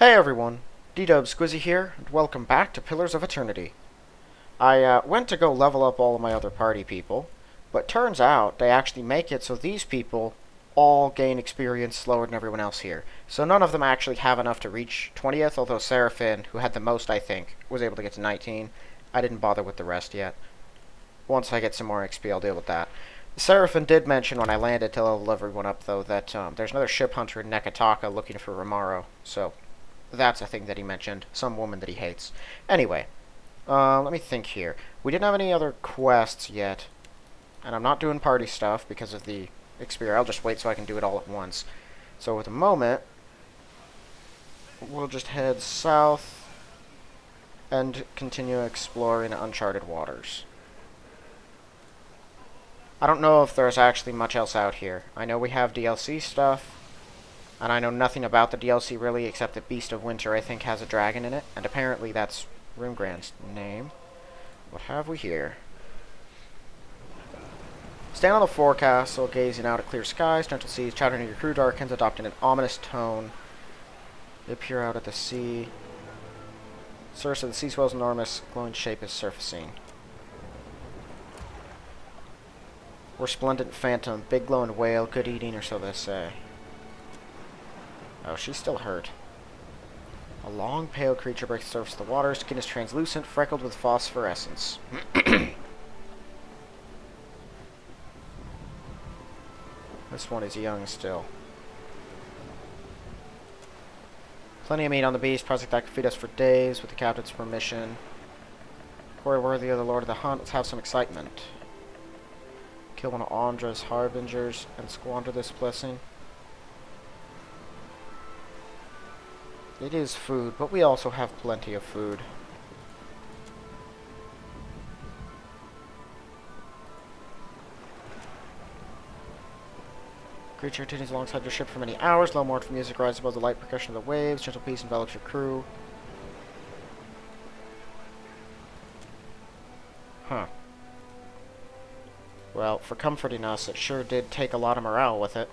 Hey everyone, D-Dub Squizzy here, and welcome back to Pillars of Eternity. I went to go level up all of my other party people, but turns out they actually make it so these people all gain experience slower than everyone else here. So none of them actually have enough to reach 20th, although Seraphin, who had the most I think, was able to get to 19. I didn't bother with the rest yet. Once I get some more XP, I'll deal with that. Seraphin did mention when I landed to level everyone up, though, that there's another ship hunter in Neketaka looking for Romaro, so that's a thing that he mentioned. Some woman that he hates. Anyway, let me think here. We didn't have any other quests yet. And I'm not doing party stuff because of the experience. I'll just wait so I can do it all at once. So at the moment, we'll just head south and continue exploring uncharted waters. I don't know if there's actually much else out here. I know we have DLC stuff. And I know nothing about the DLC really, except that Beast of Winter, I think, has a dragon in it. And apparently that's Roomgrand's name. What have we here? Stand on the forecastle, gazing out at clear skies, gentle seas, chattering your crew darkens, adopting an ominous tone. They peer out at the sea. Surface of the sea swell's enormous, glowing shape is surfacing. Resplendent phantom, big glowing whale, good eating, or so they say. Oh, she's still hurt. A long, pale creature breaks the surface of the water. Skin is translucent, freckled with phosphorescence. This one is young still. Plenty of meat on the beast. Project that could feed us for days with the captain's permission. Quarry worthy of the Lord of the Hunt. Let's have some excitement. Kill one of Andra's Harbingers and squander this blessing. It is food, but we also have plenty of food. Creature continues alongside your ship for many hours. Low mournful music rises above the light percussion of the waves. Gentle peace envelops your crew. Huh. Well, for comforting us, it sure did take a lot of morale with it.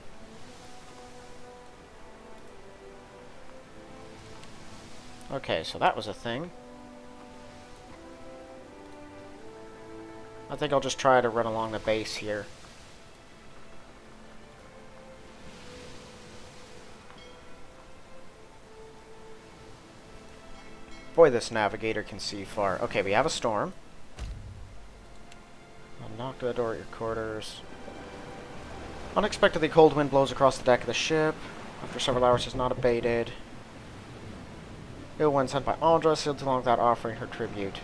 Okay, so that was a thing. I think I'll just try to run along the base here. Boy, this navigator can see far. Okay, we have a storm. I'll knock the door at your quarters. Unexpectedly cold wind blows across the deck of the ship. After several hours has not abated. Ill wind sent by Andra, sealed too long without offering her tribute.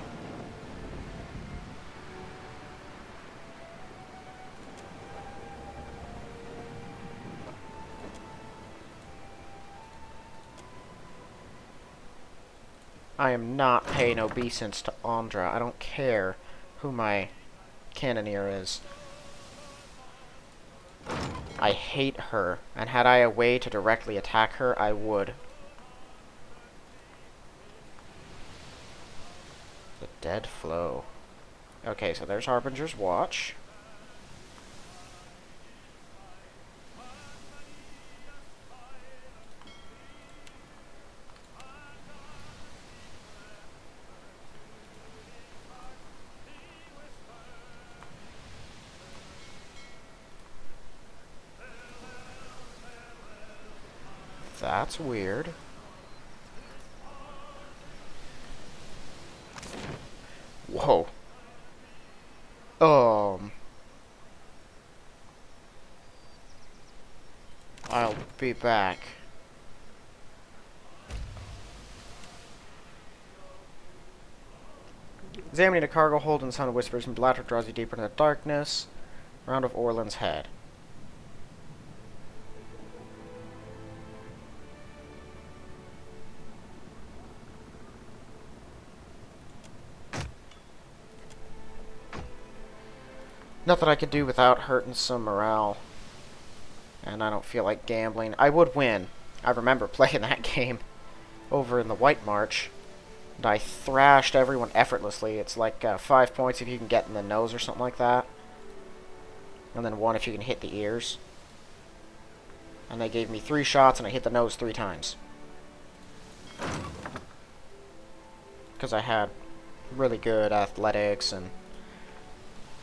I am not paying obeisance to Andra. I don't care who my cannoneer is. I hate her, and had I a way to directly attack her, I would. The dead flow. Okay, so there's Harbinger's Watch. That's weird. Whoa. I'll be back. Examining a cargo hold and the sound of whispers and bladder draws you deeper into the darkness. Round of Orland's head. Nothing I could do without hurting some morale. And I don't feel like gambling. I would win. I remember playing that game over in the White March. And I thrashed everyone effortlessly. It's like 5 points if you can get in the nose or something like that. And then 1 if you can hit the ears. And they gave me 3 shots and I hit the nose 3 times. because I had really good athletics and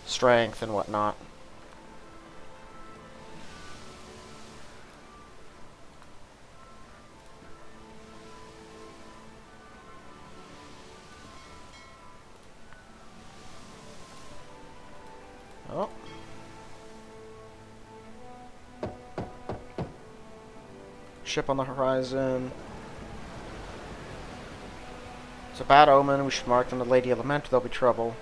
strength and whatnot. Oh. Ship on the horizon. It's a bad omen. We should mark them to Lady Element. There'll be trouble.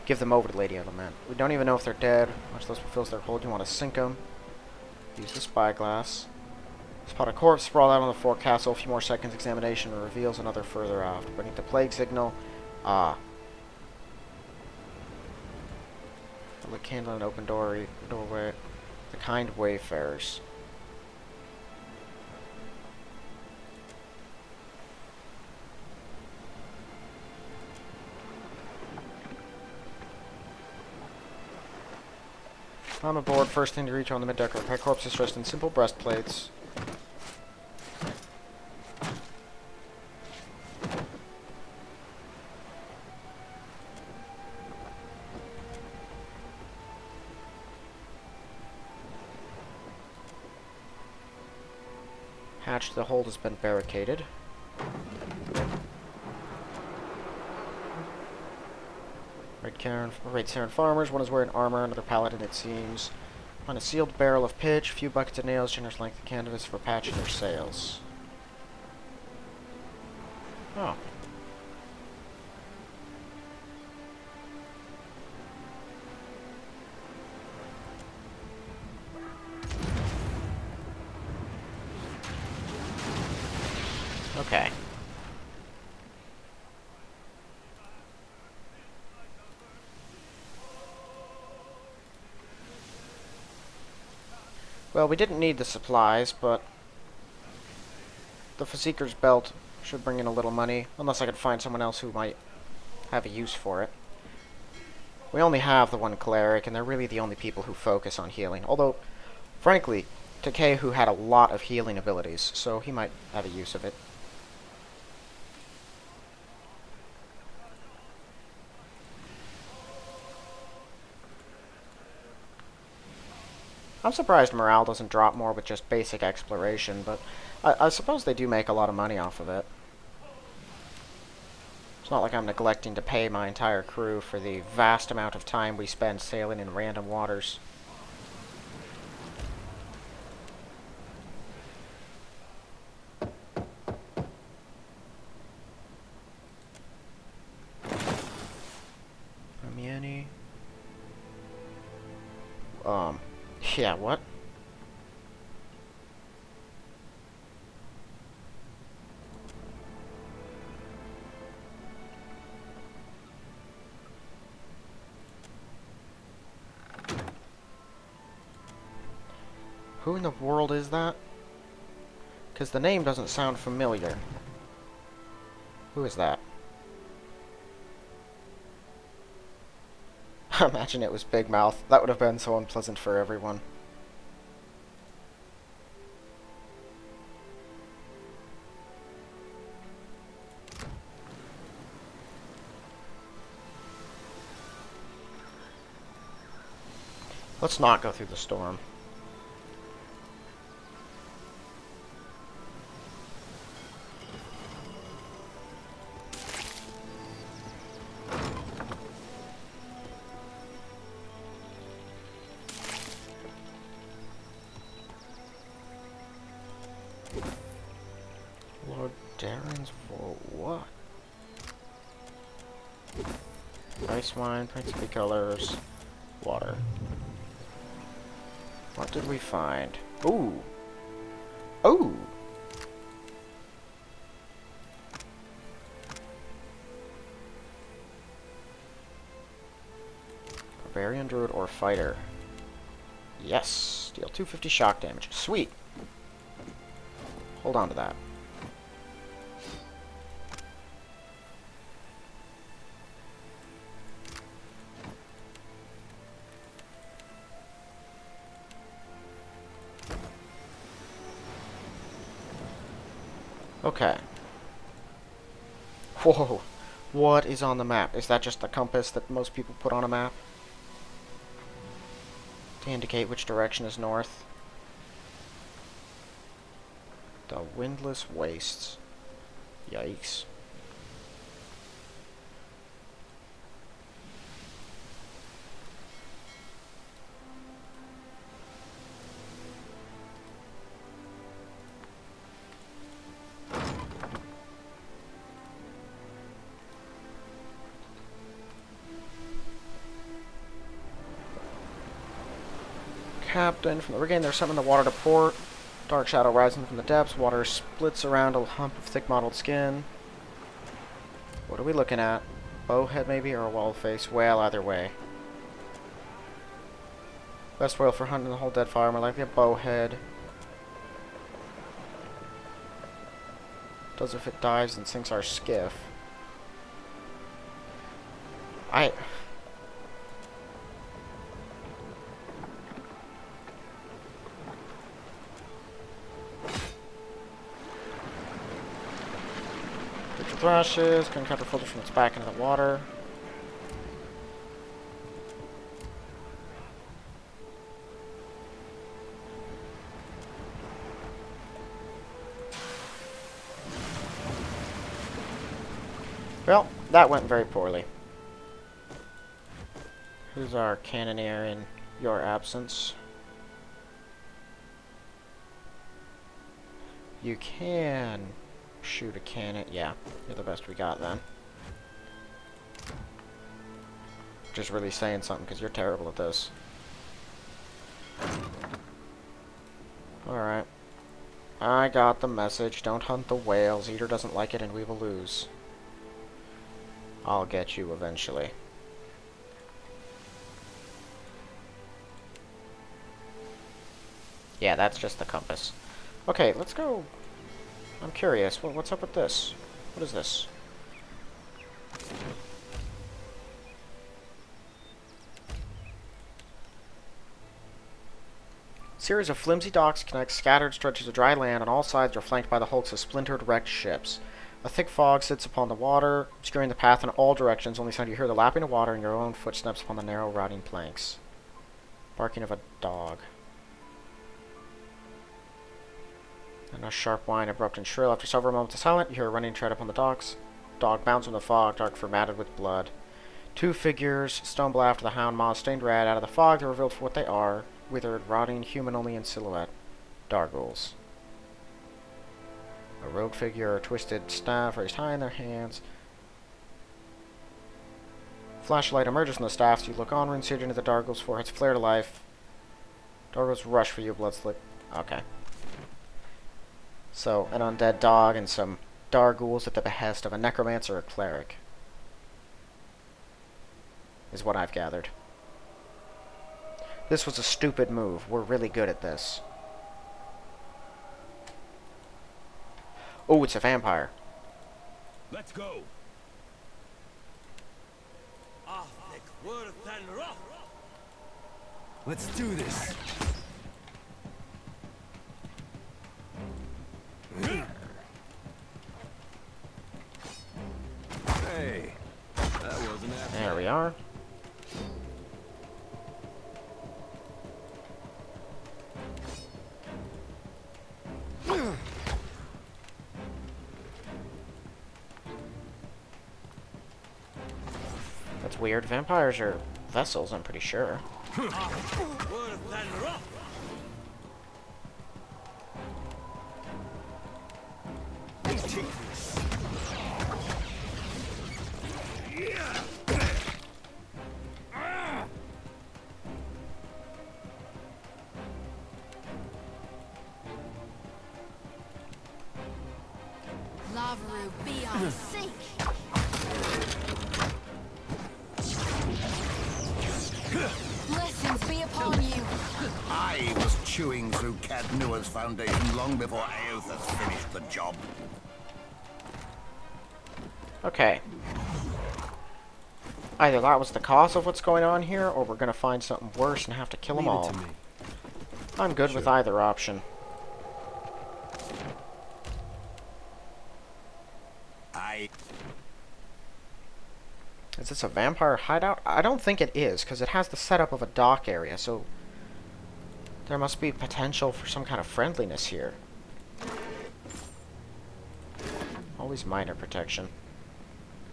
Give them over to Lady Element. We don't even know if they're dead, much less fulfills their hold. You want to sink them. Use the spyglass. Spot a corpse sprawled out on the forecastle. A few more seconds. Examination reveals another further aft. Beneath the plague signal. Ah. A lit candle and an open doorway. The kind wayfarers. I'm aboard. First thing to reach on the mid-deck are pet corpses dressed in simple breastplates. Hatch to the hold has been barricaded. Red Saren farmers. One is wearing armor, another paladin it seems. On a sealed barrel of pitch, a few buckets of nails, generous length of canvas for patching their sails. Oh. Okay. Well, we didn't need the supplies, but the Physiquer's belt should bring in a little money, unless I could find someone else who might have a use for it. We only have the one cleric, and they're really the only people who focus on healing. Although, frankly, Takehu had a lot of healing abilities, so he might have a use of it. I'm surprised morale doesn't drop more with just basic exploration, but I suppose they do make a lot of money off of it. It's not like I'm neglecting to pay my entire crew for the vast amount of time we spend sailing in random waters. Amieni. Yeah, what? Who in the world is that? Because the name doesn't sound familiar. Who is that? Imagine it was Big Mouth. That would have been so unpleasant for everyone. Let's not go through the storm. Lord Darren's for what? Ice wine, principally colors, water. What did we find? Ooh. Ooh. Barbarian, druid, or fighter. Yes. Deal 250 shock damage. Sweet. Hold on to that. Okay. Whoa. What is on the map? Is that just the compass that most people put on a map? To indicate which direction is north. The Windless Wastes. Yikes. Captain, from the rigging, there's something in the water to port. Dark shadow rising from the depths. Water splits around a hump of thick mottled skin. What are we looking at? Bowhead maybe, or a wall-face whale? Either way. Best whale for hunting the whole Deadfire. More likely a bowhead. Does if it dives and sinks our skiff. Thrashes, can cover filter from its back into the water. Well, that went very poorly. Who's our cannoneer in your absence? You can shoot a cannon. Yeah, you're the best we got then. Which is really saying something, because you're terrible at this. Alright. I got the message. Don't hunt the whales. Eater doesn't like it and we will lose. I'll get you eventually. Yeah, that's just the compass. Okay, let's go. I'm curious. What's up with this? What is this? Series of flimsy docks connect scattered stretches of dry land on all sides are flanked by the hulks of splintered wrecked ships. A thick fog sits upon the water, obscuring the path in all directions. Only sound you hear the lapping of water and your own footsteps upon the narrow, rotting planks. Barking of a dog. And a sharp whine, abrupt and shrill. After several moments of silence, you hear a running tread upon the docks. Dog bounds from the fog, dark formatted with blood. Two figures stumble after the hound, maw stained red. Out of the fog, they're revealed for what they are. Withered, rotting, human only in silhouette. Dargles. A rogue figure, a twisted staff raised high in their hands. Flashlight emerges from the staff, so you look on, seared into the Dargles' foreheads flare to life. Dargles rush for you, blood slip. Okay. So, an undead dog and some Dargles at the behest of a necromancer or cleric. Is what I've gathered. This was a stupid move. We're really good at this. Oh, it's a vampire. Let's go. Let's do this. Hey, that wasn't that. There we are. That's weird. Vampires are vessels, I'm pretty sure. Lavaru, be our sink. Blessings be upon you. I was chewing through Cadnua's foundation long before Aothas finished the job. Okay. Either that was the cause of what's going on here, or we're gonna find something worse and have to kill them all. I'm good with either option. Is this a vampire hideout? I don't think it is, because it has the setup of a dock area, so there must be potential for some kind of friendliness here. Always minor protection.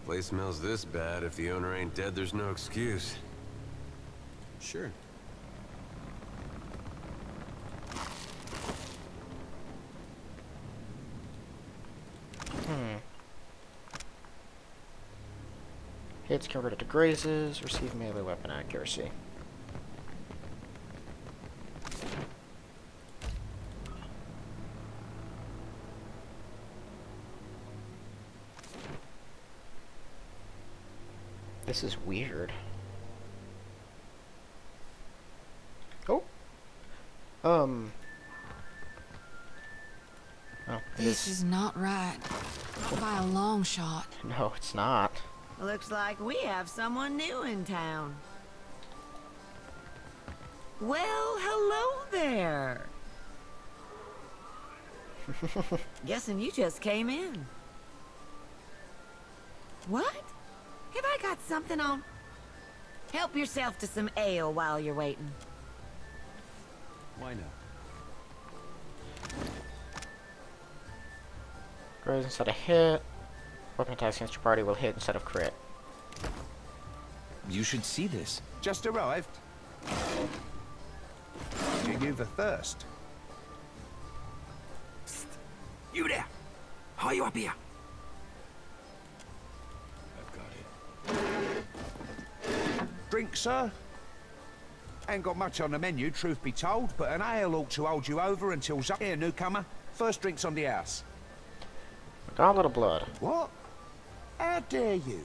Place smells this bad. If the owner ain't dead, there's no excuse. Sure. Hits converted to grazes, receive melee weapon accuracy. This is weird. Oh. Oh, This is not right. Not by a long shot. No, it's not. Looks like we have someone new in town. Well, hello there. Guessing you just came in. What? Have I got something on? Help yourself to some ale while you're waiting. Why not? Graze instead of hit. Weapon attacks against your party will hit instead of crit. You should see this. Just arrived. Do you the thirst? You there! How are you up here? I've got it. Drink, sir? Ain't got much on the menu, truth be told, but an ale ought to hold you over until here, newcomer. First drinks on the house. Goblet of blood. What? How dare you?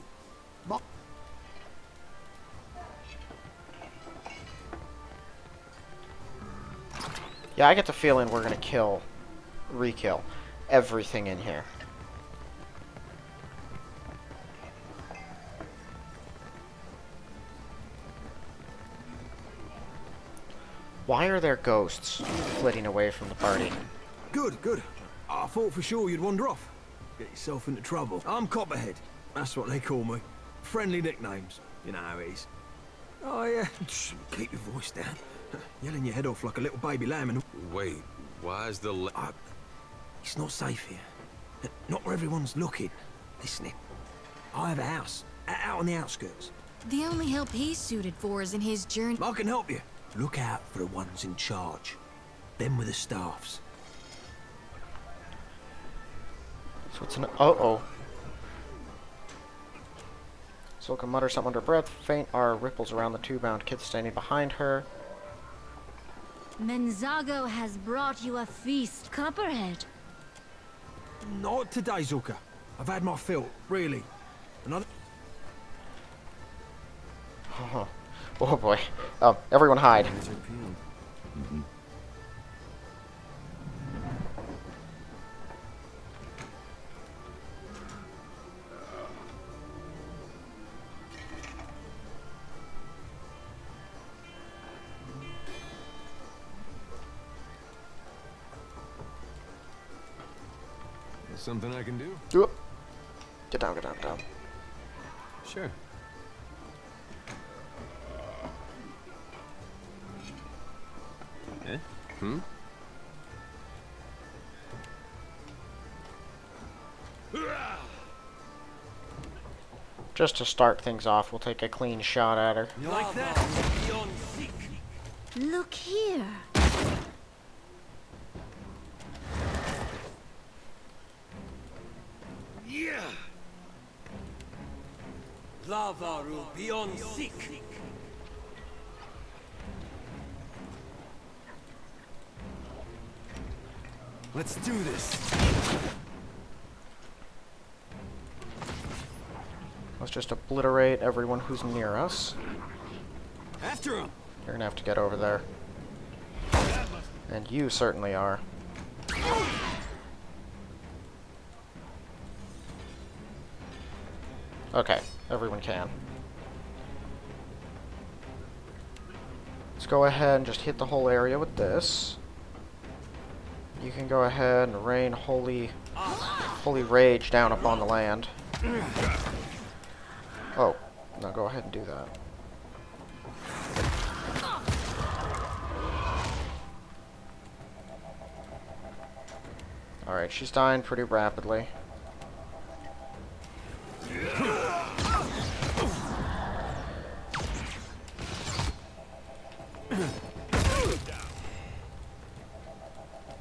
Yeah, I get the feeling we're gonna re-kill everything in here. Why are there ghosts flitting away from the party? Good, good. I thought for sure you'd wander off. Get yourself into trouble. I'm Copperhead. That's what they call me. Friendly nicknames. You know how it is. Oh, yeah. Shh, keep your voice down. Yelling your head off like a little baby lamb and... Wait, why is the It's not safe here. Not where everyone's looking, listening. I have a house, out on the outskirts. The only help he's suited for is in his journey. I can help you. Look out for the ones in charge. Them with the staffs. So it's an uh-oh. Silka mutters something under breath. Faint are ripples around the two-bound kid standing behind her. Menzago has brought you a feast, Copperhead. Not today, Zuka. I've had my fill, really. Another... Oh boy. Everyone hide. There's something I can do? Do it. Get down, get down, get down. Sure. Eh? Hmm? Just to start things off, we'll take a clean shot at her. You like that? Beyond seek. Look here. Yeah. Lavaru beyond seek. Let's do this. Let's just obliterate everyone who's near us. After him. You're gonna have to get over there. And you certainly are. Okay, everyone can. Let's go ahead and just hit the whole area with this. You can go ahead and rain holy rage down upon the land. Oh, No, go ahead and do that. Alright, she's dying pretty rapidly.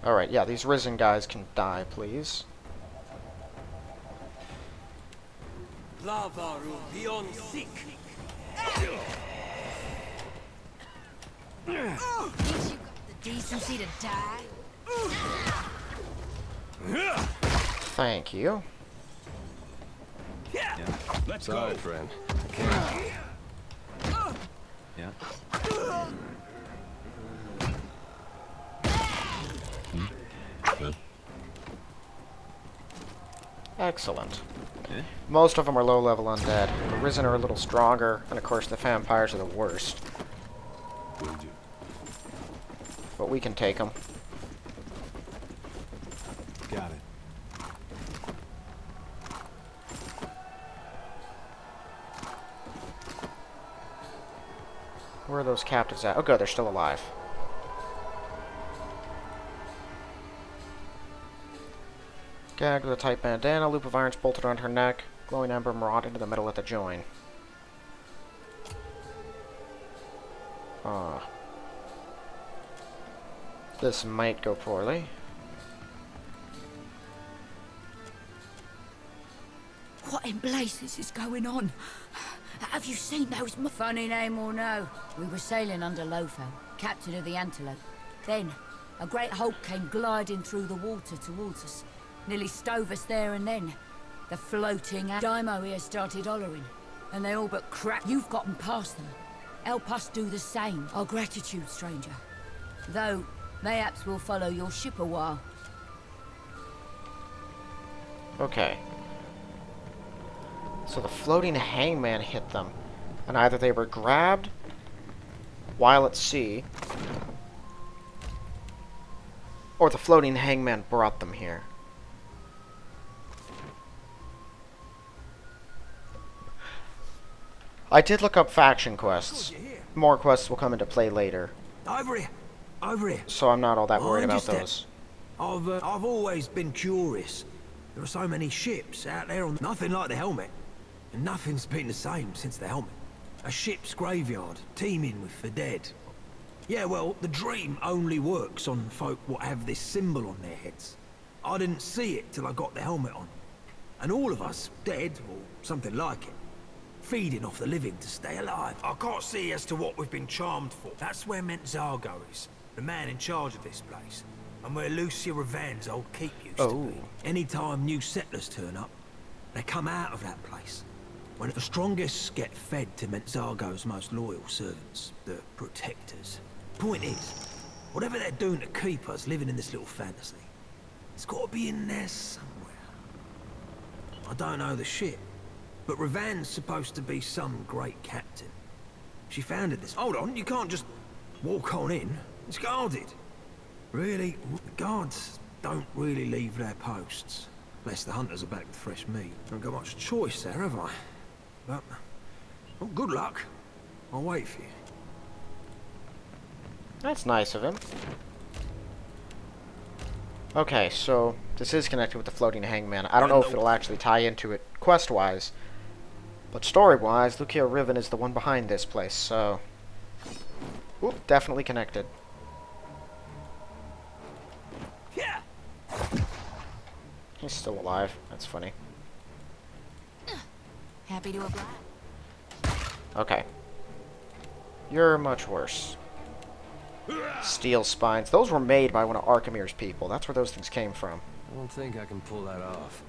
Alright, yeah, these risen guys can die, please. Think you got the decency to die? Thank you. Let's go, friend. Yeah. Excellent. Yeah. Most of them are low-level undead. The risen are a little stronger, and of course the vampires are the worst. Will do. But we can take them. Got it. Where are those captives at? Oh good, they're still alive. Gagged with a tight bandana, loop of irons bolted around her neck, glowing ember maraud into the middle at the join. This might go poorly. What in blazes is going on? Have you seen those Funny name or no, we were sailing under Lofel, captain of the Antelope. Then, a great hulk came gliding through the water towards us. Nearly stove us there and then. The floating Daimo here started hollering, and they all but cracked. You've gotten past them. Help us do the same. Our gratitude, stranger. Though, mayhaps we'll follow your ship a while. Okay. So the floating hangman hit them, and either they were grabbed while at sea, or the floating hangman brought them here. I did look up faction quests. More quests will come into play later, Over here. Over here. so I'm not all that worried about Mind your those. I've always been curious. There are so many ships out there on nothing like the helmet. And nothing's been the same since the helmet. A ship's graveyard, teeming with the dead. Yeah, well, the dream only works on folk what have this symbol on their heads. I didn't see it till I got the helmet on. And all of us, dead, or something like it, feeding off the living to stay alive. I can't see as to what we've been charmed for. That's where Mentzago is, the man in charge of this place. And where Lucia Ravan's old keep used to be. Anytime new settlers turn up, they come out of that place. When the strongest get fed to Mentzago's most loyal servants, the protectors. Point is, whatever they're doing to keep us living in this little fantasy, it's got to be in there somewhere. I don't know the ship, but Ravan's supposed to be some great captain. She founded this. Hold on, you can't just walk on in. It's guarded. Really, the guards don't really leave their posts. Unless the hunters are back with fresh meat. I haven't got much choice there, have I? But, well, good luck. I'll wait for you. That's nice of him. Okay, so this is connected with the floating hangman. I don't know if it'll actually tie into it quest-wise, but story-wise, Lucia Riven is the one behind this place, so... Oop, definitely connected. Yeah. He's still alive. That's funny. Happy to oblige. Okay. You're much worse. Steel spines. Those were made by one of Archimir's people. That's where those things came from. I don't think I can pull that off.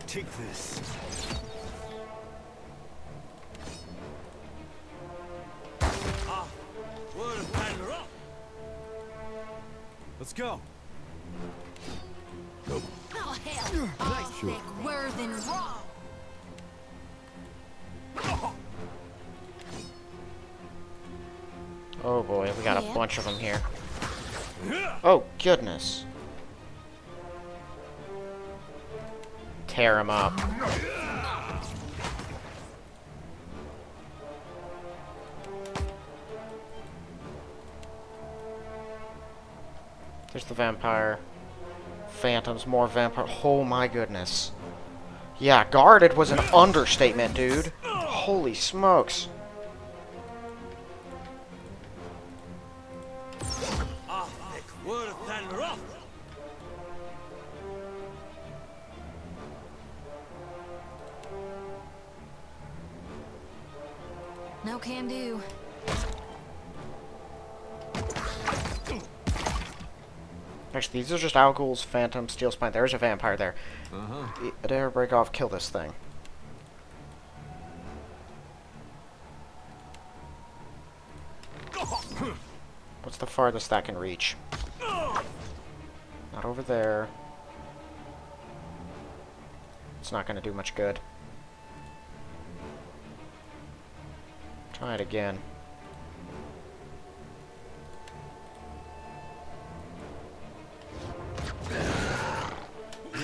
Take this. Let's go. Nope. Oh, hell. All thick, worth and raw. Oh boy, we got a bunch of them here. Oh, goodness. Tear him up. There's the vampire. Phantoms, more vampire. Oh my goodness. Yeah, guarded was an understatement, dude. Holy smokes. No can do. Actually, these are just Owlghouls, Phantom, Steel Spine. There's a vampire there. Dare break off, kill this thing. What's the farthest that can reach? Not over there. It's not going to do much good. Try it again.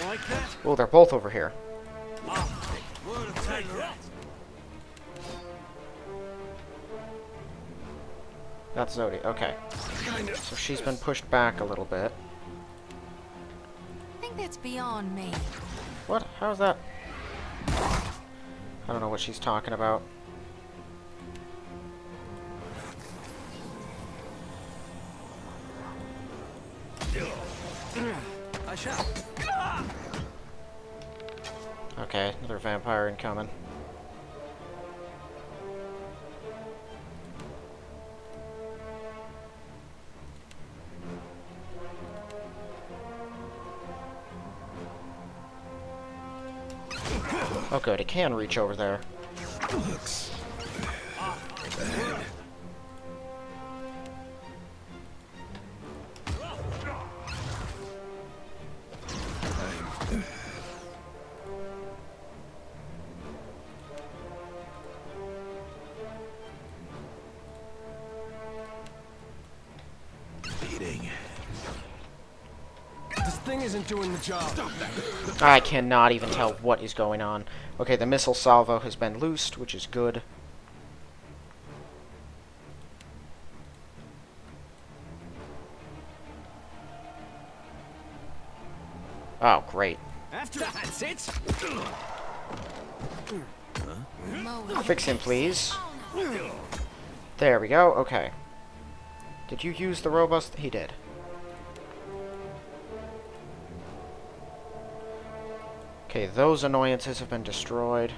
Like that? Oh, they're both over here. That's Zodi. Okay. So she's been pushed back a little bit. I think that's beyond me. What? How's that? I don't know what she's talking about. I shall. Okay, another vampire incoming. Oh good, it can reach over there. This thing isn't doing the job. I cannot even tell what is going on. Okay, the missile salvo has been loosed, which is good. Oh, great. After that's it. Fix him, please. There we go. Okay. Did you use the robust? He did. Okay, those annoyances have been destroyed.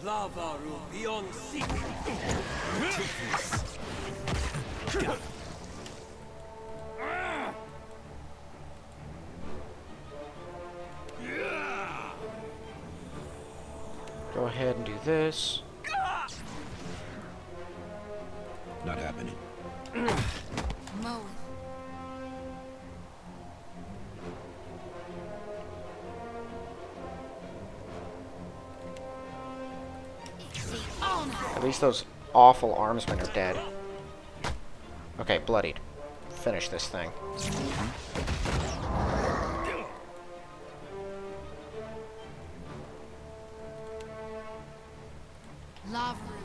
Lava room beyond sea. Go ahead and do this. Not happening. Mow. At least those awful armsmen are dead. Okay, bloodied. Finish this thing. Lava room.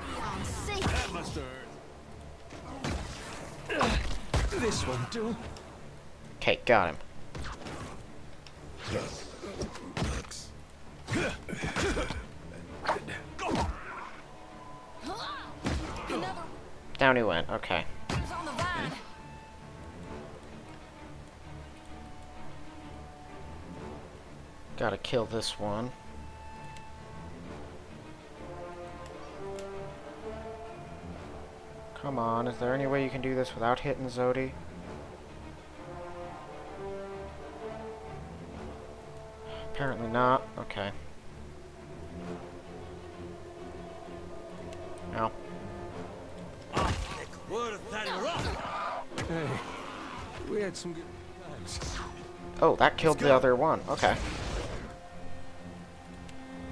Beyond sea. That must hurt. This one too. Okay, got him. Down he went. Okay. Another's on the vine. Gotta kill this one. Come on, is there any way you can do this without hitting Zodi? Apparently not. Okay. Ow. had some good times. Oh, that killed the other one. Okay.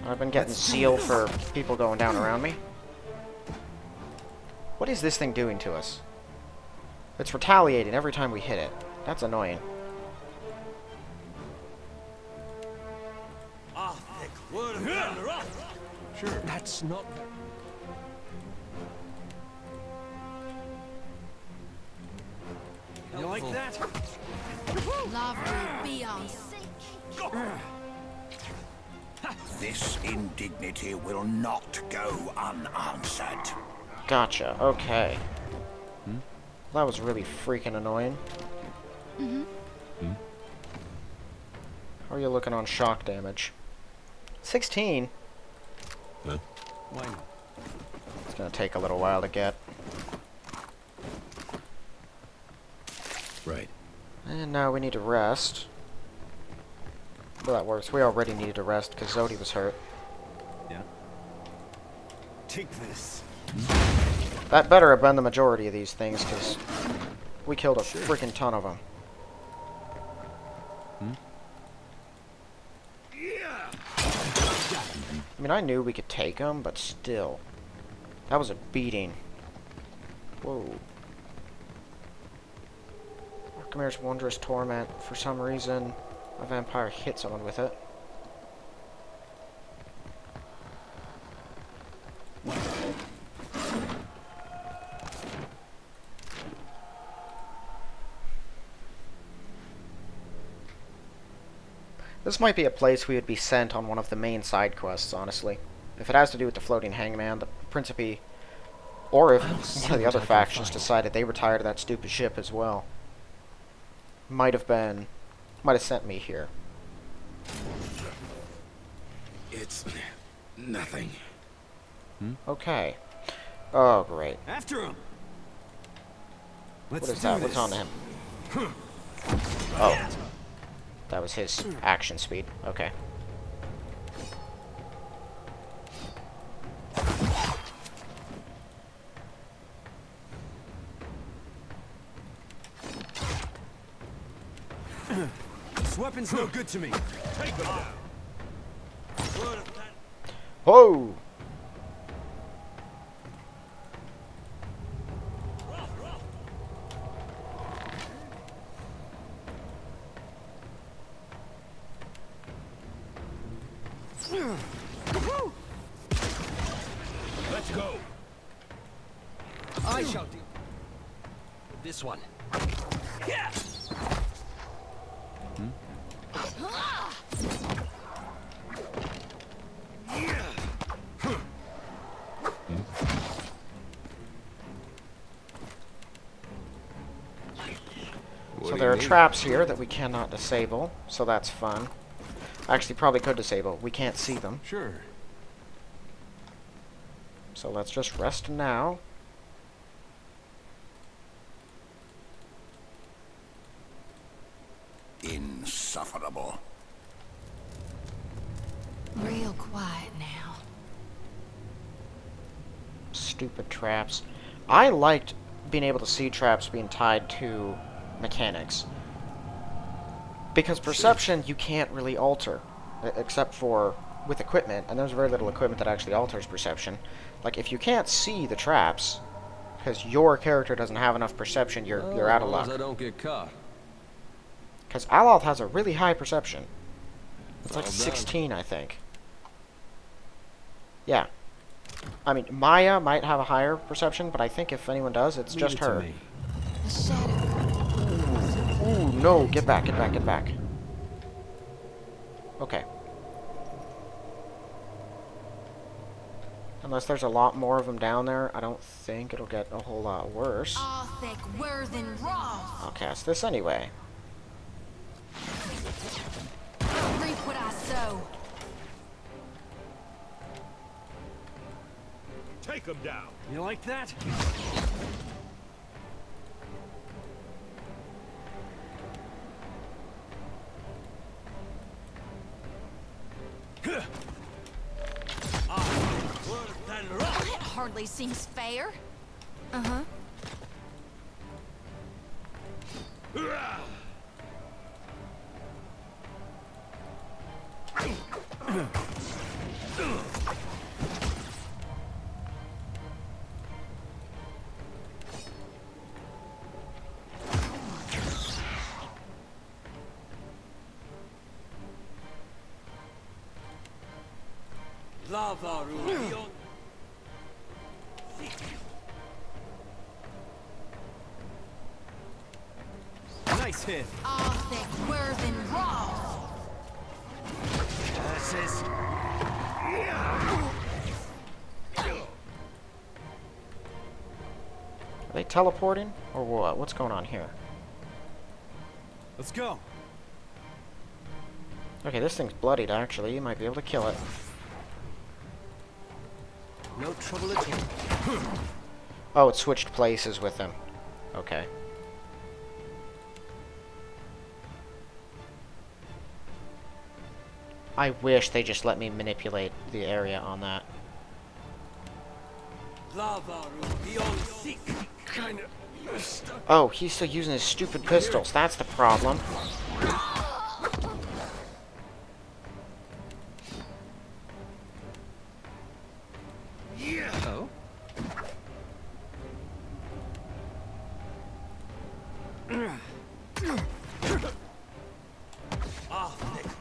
I've been getting seal for people going down around me. What is this thing doing to us? It's retaliating every time we hit it. That's annoying. Sure. That's not... You like that? Lava will be on sink. This indignity will not go unanswered. Gotcha. Okay. That was really freaking annoying. How are you looking on shock damage? 16? Huh? Why not? It's gonna take a little while to get. Right. And now we need to rest. Well, that works. We already needed to rest because Zodi was hurt. Yeah. Take this. That better have been the majority of these things because we killed a freaking ton of them. I mean, I knew we could take them, but still. That was a beating. Whoa. Archimere's Wondrous Torment. For some reason, a vampire hit someone with it. This might be a place we would be sent on one of the main side quests, honestly. If it has to do with the floating hangman, the Principe, or if one of the other factions decided they were tired of that stupid ship as well. Might have sent me here. It's nothing. Okay. Oh, great. After him. What is that? What's on him? Oh. That was his action speed. Okay. This weapon's no good to me. Take him down. Whoa! Let's go. I shall deal with this one. Yeah. So there are traps here that we cannot disable, so that's fun. Actually, probably could disable. We can't see them. Sure. So let's just rest now. Insufferable. Real quiet now. Stupid traps. I liked being able to see traps being tied to mechanics. Because perception you can't really alter, except for with equipment, and there's very little equipment that actually alters perception. Like, if you can't see the traps, because your character doesn't have enough perception, you're out of luck. I don't get caught. Because Aloth has a really high perception. It's like Well done. 16, I think. Yeah. I mean, Maya might have a higher perception, but I think if anyone does, it's just her. A shadow. Ooh, no, get back, get back, get back. Okay. Unless there's a lot more of them down there, I don't think it'll get a whole lot worse. All thick, worthen raw. I'll cast this anyway. Reap what I sow. Take him down. You like that? That hardly seems fair. Uh-huh. Lava rule beyond. Nice hit. Arctic Worthen Raw. Curses. Are they teleporting? Or what? What's going on here? Let's go. Okay, this thing's bloodied, actually. You might be able to kill it. No trouble at all. Oh, it switched places with him. Okay. I wish they just let me manipulate the area on that. Lava rule beyond seek. Kinda. Oh, he's still using his stupid pistols. That's the problem. Oh?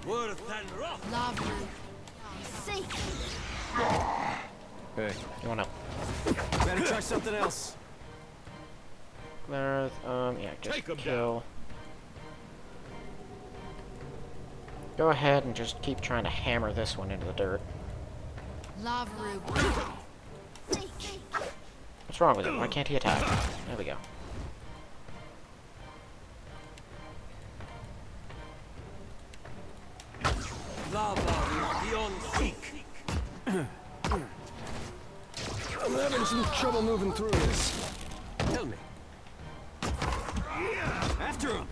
Worth and rough. Love you. Seek. Hey, You wanna... better try something else. There, yeah, just Take 'em kill. Go ahead and just keep trying to hammer this one into the dirt. Love Rube. Seek. What's wrong with him? Why can't he attack? There we go. Lava rule beyond seek. I'm having some trouble moving through this. Tell me. After him.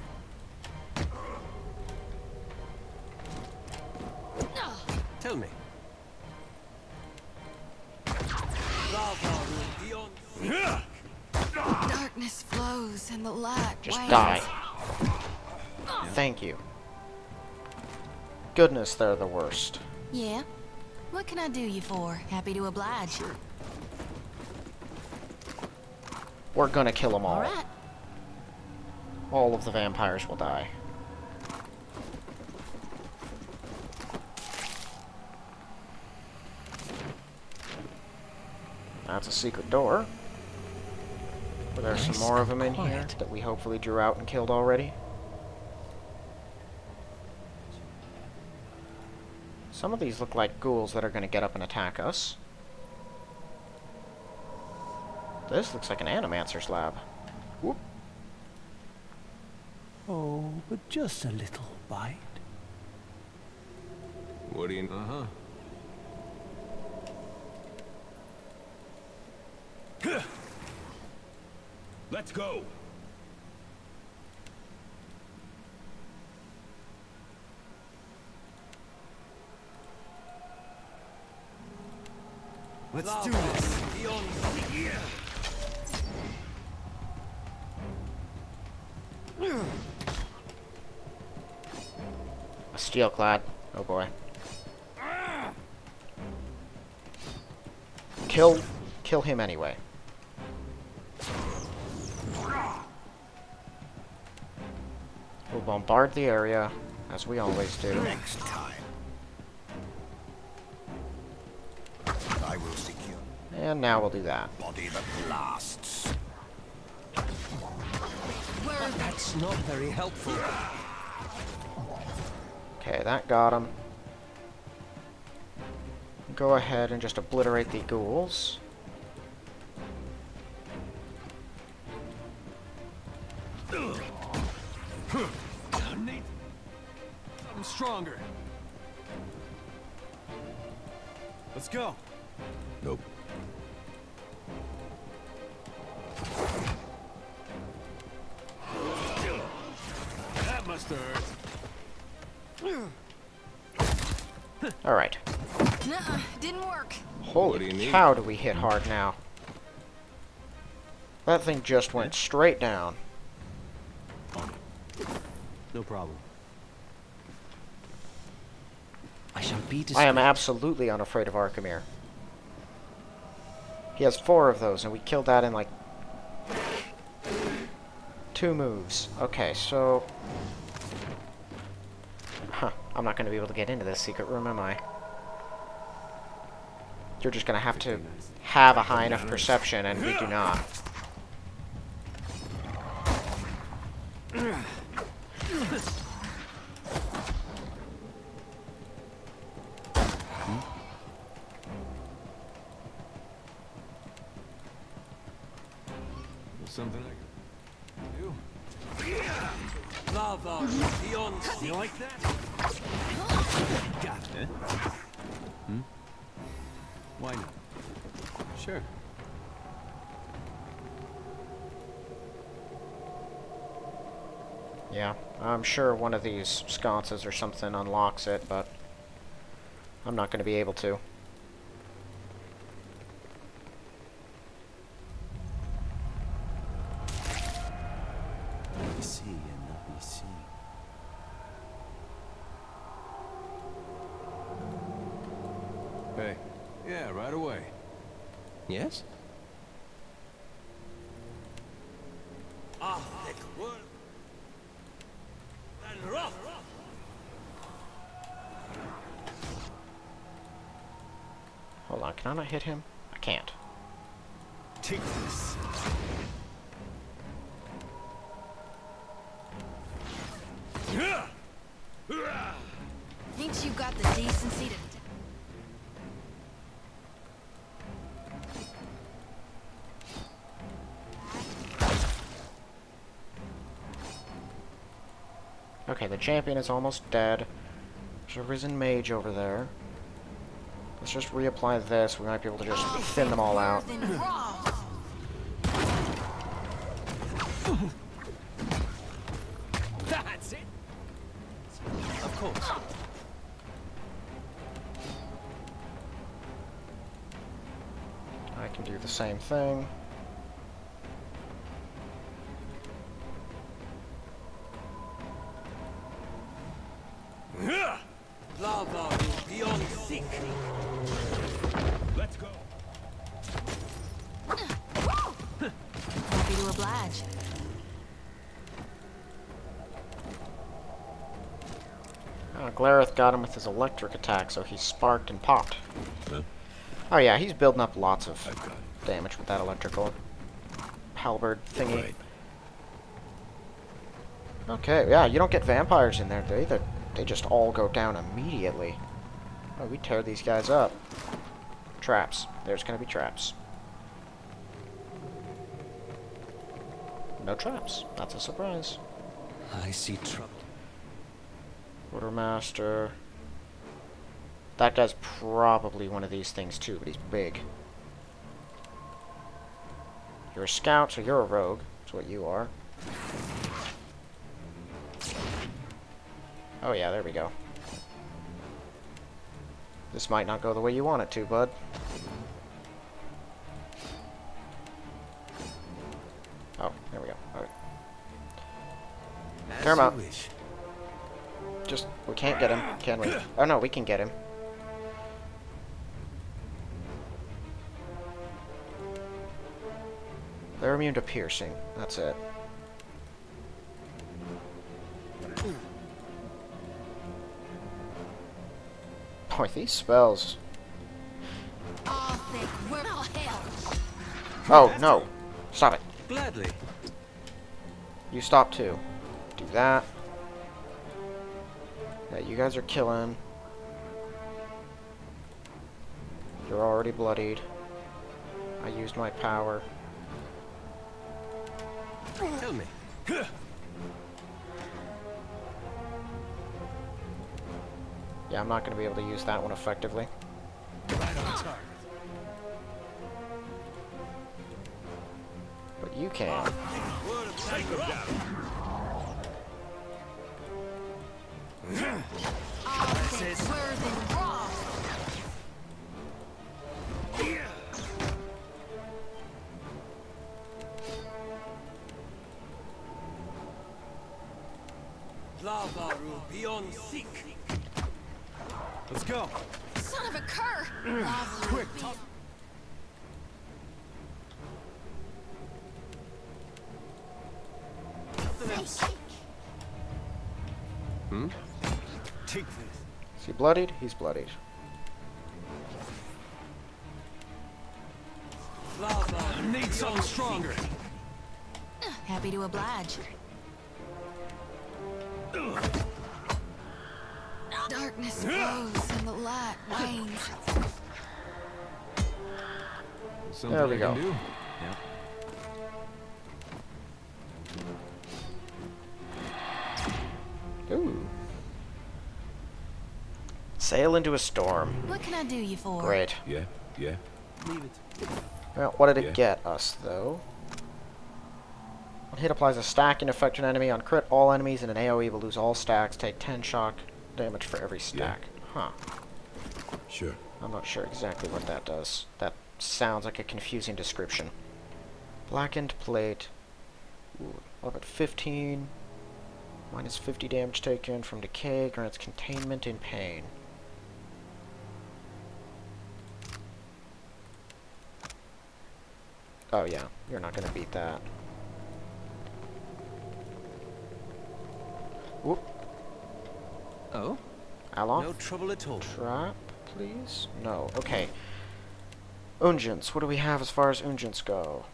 Tell me. Lava rule beyond seek. Darkness flows and the light Just wanes. die. Thank you. Goodness, they're the worst. Yeah? What can I do you for? Happy to oblige. We're gonna kill them all. Alright. All of the vampires will die. That's a secret door. But there's some more of them in here that we hopefully drew out and killed already. Some of these look like ghouls that are going to get up and attack us. This looks like an animancer's lab. Whoop. Oh, but just a little bite. What do you... Let's go. Let's do this. Beyond seek. A steelclad. Oh boy. Kill him anyway. We'll bombard the area, as we always do. Next time, I will secure And now we'll do that. body that lasts. That's not very helpful. Okay, that got him. Go ahead and just obliterate the ghouls. Need something stronger. Let's go. Nope. That must hurt. Alright. Nuh-uh, didn't work. Holy do you need? cow, do we hit hard now. That thing just went straight down. No problem. I shall be I am discreet. absolutely unafraid of Archimere. He has 4 of those, and we killed that in like 2 moves. Okay, so... Huh, I'm not going to be able to get into this secret room, am I? You're just going to have to have a high enough perception, and we do not. Something I can do. Lava beyond You like that? Got it. Why not? Sure. Yeah, I'm sure one of these sconces or something unlocks it, but I'm not going to be able to. Let me see and let me see. Hey. Yeah, right away. Yes? Arctic world and rough. Hold on, can I not hit him? I can't. Take this. Ain't you got the decency to... Okay, the champion is almost dead. There's a risen mage over there. Let's just reapply this. We might be able to just thin them all out. That's it. Of course. I can do the same thing. Lava beyond seek. Let's go. Happy to oblige. Glareth got him with his electric attack, so he sparked and popped. Huh? Oh yeah, he's building up lots of damage with that electrical halberd thingy. Right. Okay, yeah, you don't get vampires in there, do you? They just all go down immediately. Oh, we tear these guys up. Traps. There's gonna be traps. No traps. That's a surprise. I see trouble. Quartermaster. That guy's probably one of these things too, but he's big. You're a scout, so you're a rogue. That's what you are. Oh yeah, there we go. This might not go the way you want it to, bud. Oh, there we go. Alright. Tear him up. Just, we can't get him, can we? Oh no, we can get him. They're immune to piercing. That's it. Boy, these spells. Oh, no. Stop it. Gladly. You stop too. Do that. Yeah, you guys are killing. You're already bloodied. I used my power. Tell me. Yeah, I'm not going to be able to use that one effectively. Right on target. But you can. Take him down. beyond seek. Let's go. Son of a cur! Lava Quick, will be- top. Take this. Is he bloodied? He's bloodied. Lava Need something stronger. Happy to oblige. Darkness flows and the light wanes. Something There we I go. can do. Ooh. Sail into a storm. What can I do you for? Great. Yeah, yeah. Leave it. Well, what did Yeah. it get us, though? When hit applies a stacking effect to an enemy. On crit, all enemies in an AoE will lose all stacks, take 10 shock damage for every stack. Huh. Sure. I'm not sure exactly what that does. That sounds like a confusing description. Blackened plate. Ooh, up at 15. Minus 50 damage taken from decay. Grants containment in pain. Oh yeah, you're not gonna beat that. Whoop. Oh? Alof? No trouble at all. Trap, please? No. Okay. Unguents. What do we have as far as unguents go?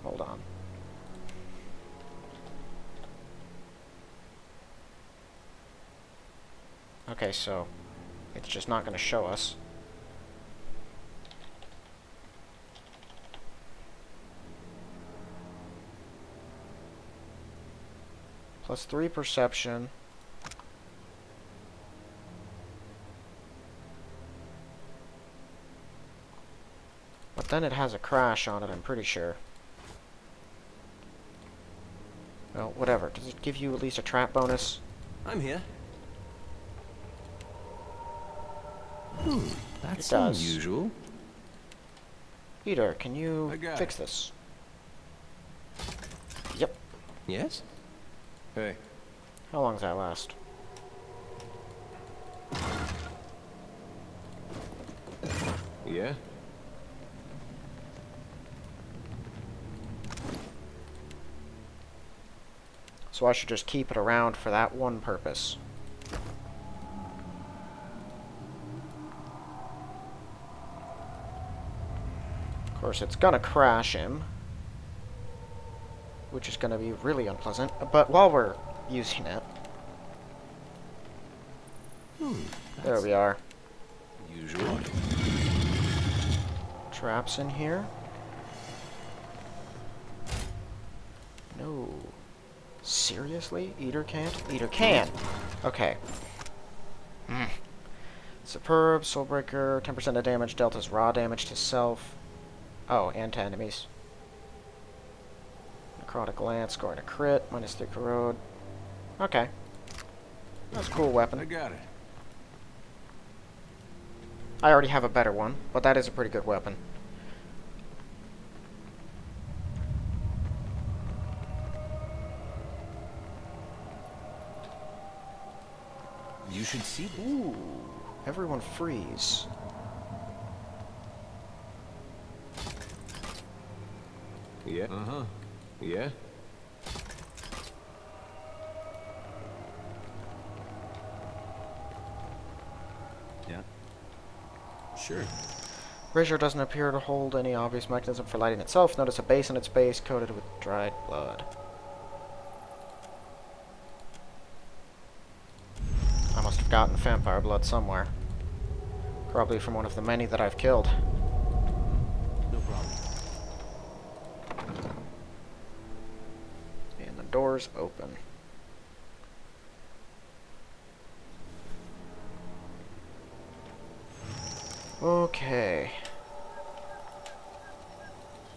Hold on. Okay, so it's just not going to show us. +3 perception. But then it has a crash on it, I'm pretty sure. Well, whatever. Does it give you at least a trap bonus? I'm here. That's It does. unusual. Peter, can you I got fix this? Yep. Yes? Hey. How long does that last? Yeah? So I should just keep it around for that one purpose. Of course, it's gonna crash him, which is gonna be really unpleasant. But while we're using it, there we are. Usual. Traps in here. No. Seriously? Eater can't? Eater can! Okay. Superb, Soulbreaker, 10% of damage, Delta's raw damage to self. Oh, and to enemies. Necrotic Lance, scoring a crit, -3 corrode. Okay. That's a cool I weapon. got it. I already have a better one, but that is a pretty good weapon. You should see this. Ooh. Everyone freeze. Yeah. Uh-huh. Yeah? Yeah. Sure. Brazier doesn't appear to hold any obvious mechanism for lighting itself. Notice a base on its base coated with dried blood. I must have gotten vampire blood somewhere. Probably from one of the many that I've killed. No problem. And the door's open. Okay.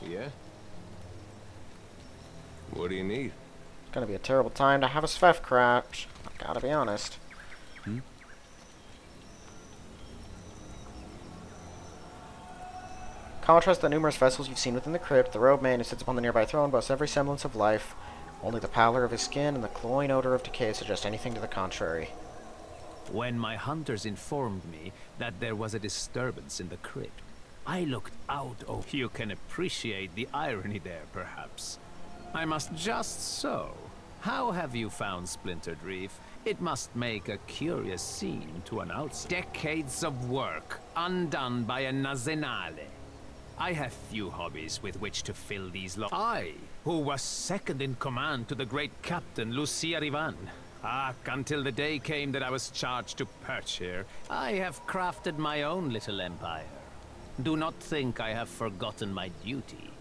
Yeah? What do you need? It's gonna be a terrible time to have a Svef crash. I've gotta be honest. Contrast the numerous vessels you've seen within the crypt. The robed man who sits upon the nearby throne boasts every semblance of life. Only the pallor of his skin and the cloying odor of decay suggest anything to the contrary. When my hunters informed me that there was a disturbance in the crypt, I looked out. Oh, you can appreciate the irony there, perhaps. I must just so. How have you found Splintered Reef? It must make a curious scene to an outsider. Decades of work, undone by a Nazenale. I have few hobbies with which to fill these I, who was second in command to the great captain, Lucia Rivan. Until the day came that I was charged to perch here, I have crafted my own little empire. Do not think I have forgotten my duty.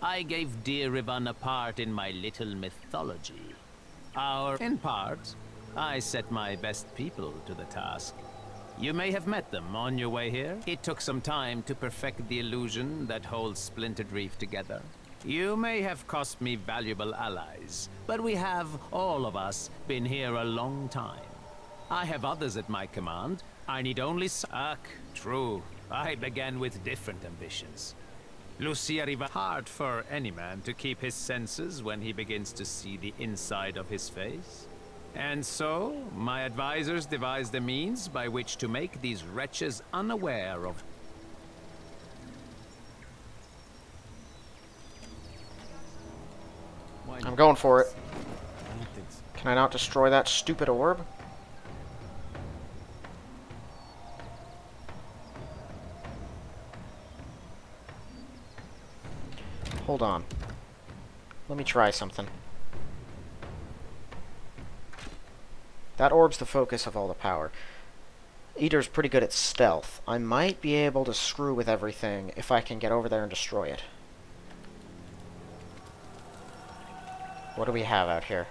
I gave dear Rivan a part in my little mythology. In part, I set my best people to the task. You may have met them on your way here. It took some time to perfect the illusion that holds Splintered Reef together. You may have cost me valuable allies, but we have, all of us, been here a long time. I have others at my command. I need only true. I began with different ambitions. Lucia Riva. Hard for any man to keep his senses when he begins to see the inside of his face. And so, my advisors devised a means by which to make these wretches unaware of... I'm going for it. Can I not destroy that stupid orb? Hold on. Let me try something. That orb's the focus of all the power. Eater's pretty good at stealth. I might be able to screw with everything if I can get over there and destroy it. What do we have out here?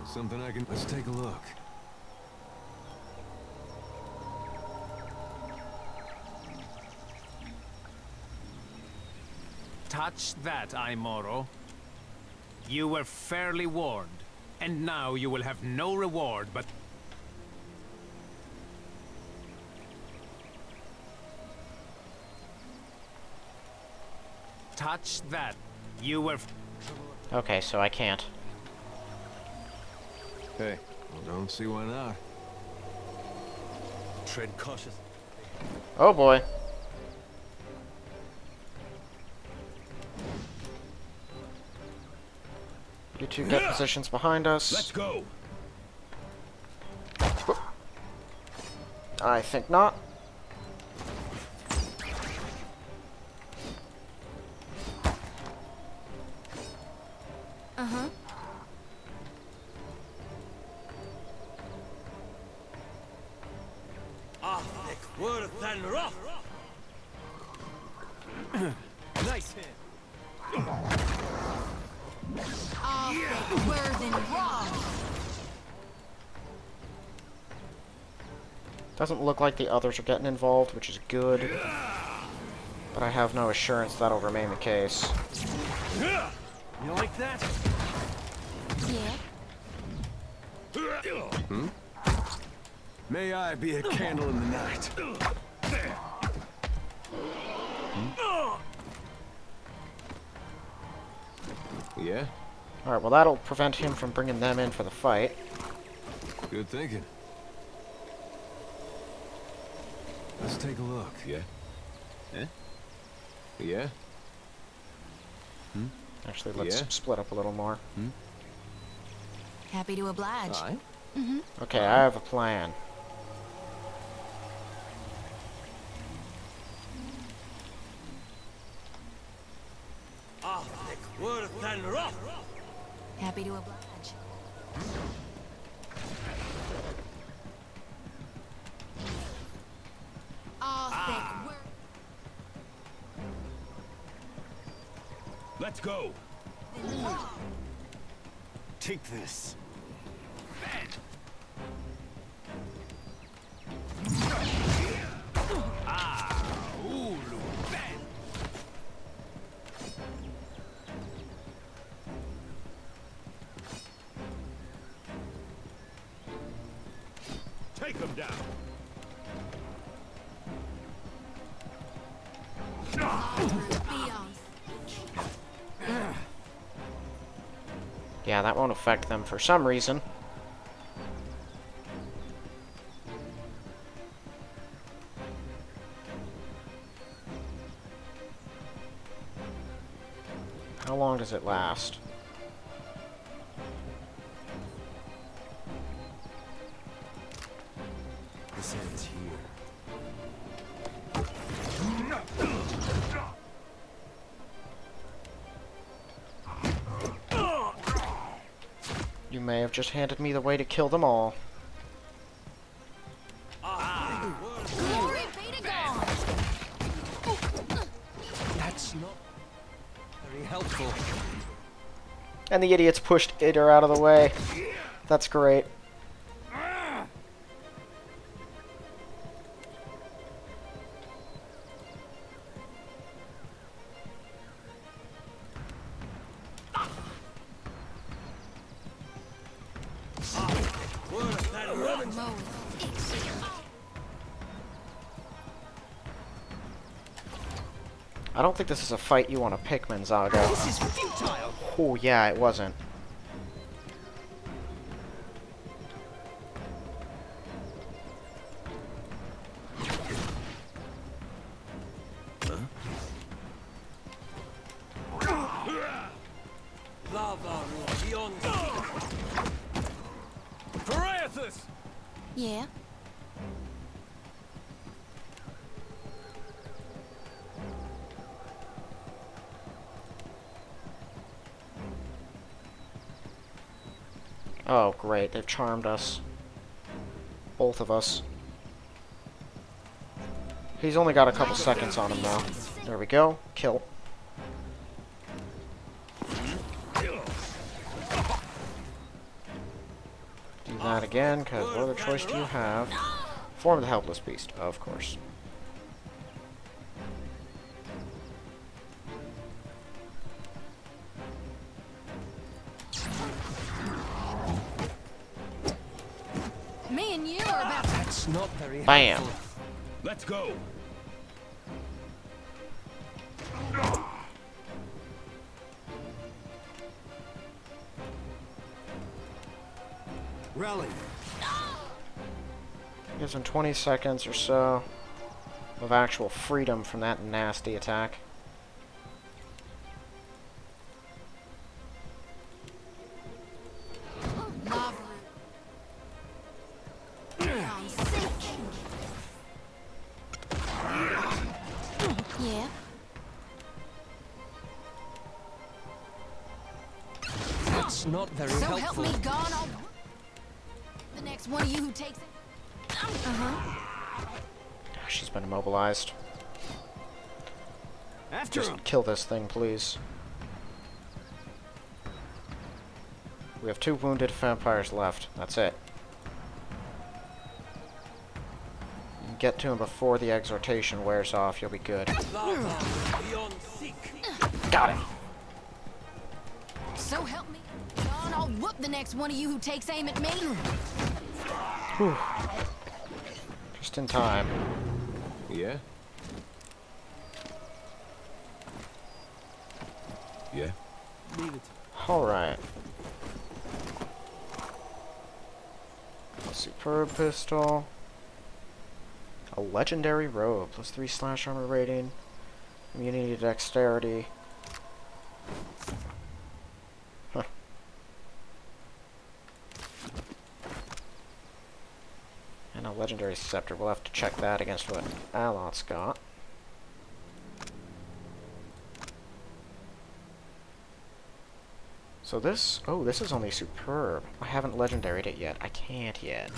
Something I can... Let's take a look. Touch that, Aimoro. You were fairly warned, and now you will have no reward but... Touch that. You were... Okay, so I can't. Hey, don't see why not. Tread cautious. Oh boy. You two get positions behind us. Let's go. I think not. Uh-huh. Worse than rough. Nice hit. Worse than rough. Doesn't look like the others are getting involved, which is good. But I have no assurance that'll remain the case. You like that? Yeah. Hmm? May I be a candle in the night. Yeah? Alright, well that'll prevent him from bringing them in for the fight. Good thinking. Let's take a look. Yeah? Eh? Yeah? Hmm? Actually, let's Yeah? split up a little more. Hmm? Happy to oblige. Aye? Okay, I have a plan. Worse than rough. Happy to oblige. Let's go. Take this. Take him down. Yeah, that won't affect them for some reason. How long does it last? This ends here. You may have just handed me the way to kill them all. Glory be to God! That's not very helpful. And the idiots pushed Ider out of the way. That's great. I don't think this is a fight you want to pick, Menzaga. This is futile. Oh, yeah, it wasn't. Lava beyond. Parathus! Yeah? Oh, great. They've charmed us. Both of us. He's only got a couple seconds on him now. There we go. Kill. Do that again, because what other choice do you have? Form the helpless beast, of course. Me and you are about to... That's not very Bam. helpful. Let's go. Rally. Gives him 20 seconds or so of actual freedom from that nasty attack. Lava. I'm sick. Yeah? That's not very So help helpful. me God, I'll... The next one of you who takes it... Uh-huh. She's been immobilized. After Just him. kill this thing, please. We have 2 wounded vampires left. That's it. You can get to him before the exhortation wears off. You'll be good. Lava beyond seek. Got it. So help me God, I'll whoop the next one of you who takes aim at me. Whew. Just in time. Yeah? Yeah? Leave it. Alright. Superb pistol. A legendary robe. +3 slash armor rating. Immunity to dexterity. Huh. And a legendary scepter. We'll have to check that against what Alot's got. So this... Oh, this is only superb. I haven't legendaried it yet. I can't yet.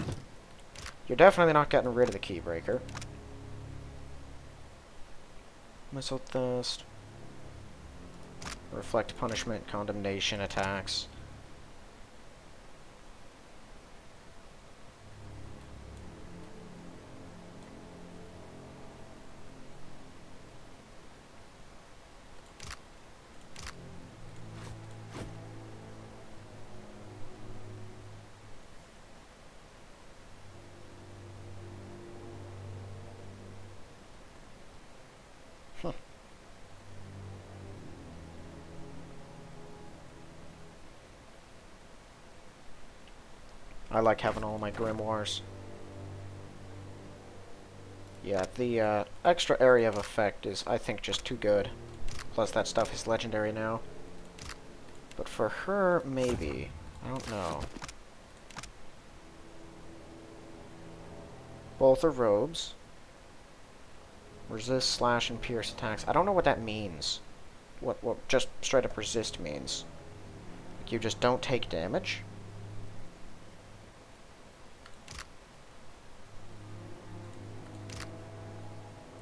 You're definitely not getting rid of the Keybreaker. Missile Thirst. Reflect Punishment, Condemnation attacks. I like having all my grimoires. Yeah, the extra area of effect is, I think, just too good. Plus, that stuff is legendary now. But for her, maybe. I don't know. Both are robes. Resist, slash, and pierce attacks. I don't know what that means. What just straight up resist means. Like you just don't take damage?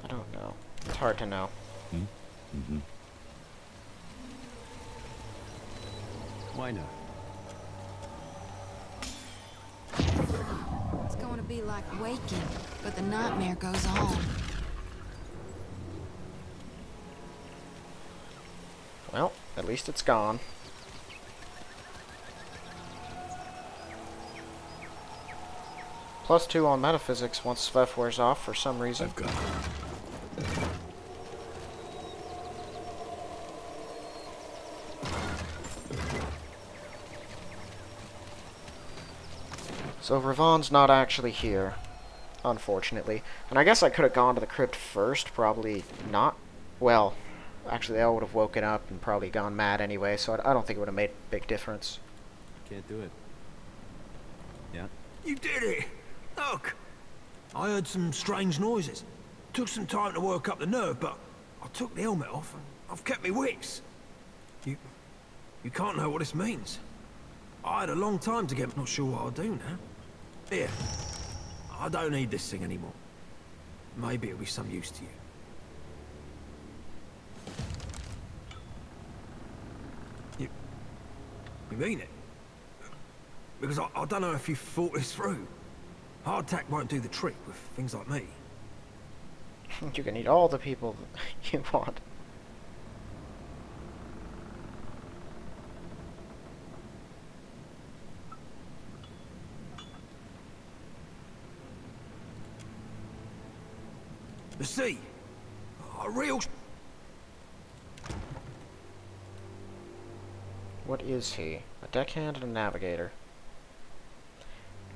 I don't know. It's hard to know. Mm-hmm. Why not? It's going to be like waking, but the nightmare goes on. Well, at least it's gone. +2 on metaphysics once Sveff wears off for some reason. I've got it. So Ravon's not actually here, unfortunately. And I guess I could have gone to the crypt first, probably not. Well, actually they all would have woken up and probably gone mad anyway, so I don't think it would have made a big difference. Can't do it. Yeah? You did it! Look! I heard some strange noises. Took some time to work up the nerve, but I took the helmet off and I've kept me wits. You can't know what this means. I had a long time to get... Not sure what I'll do now. Here. I don't need this thing anymore. Maybe it'll be some use to you. You mean it? Because I don't know if you've thought this through. Hardtack won't do the trick with things like me. You can eat all the people you want. The sea. A real... What is he? A deckhand and a navigator.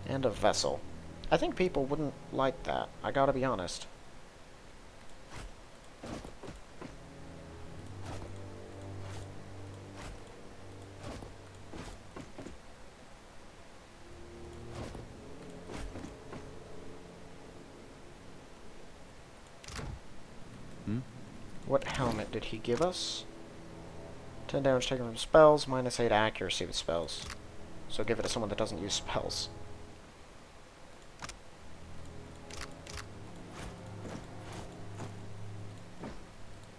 And a vessel. I think people wouldn't like that. I gotta be honest. What helmet did he give us? 10 damage taken from spells, -8 accuracy with spells. So give it to someone that doesn't use spells.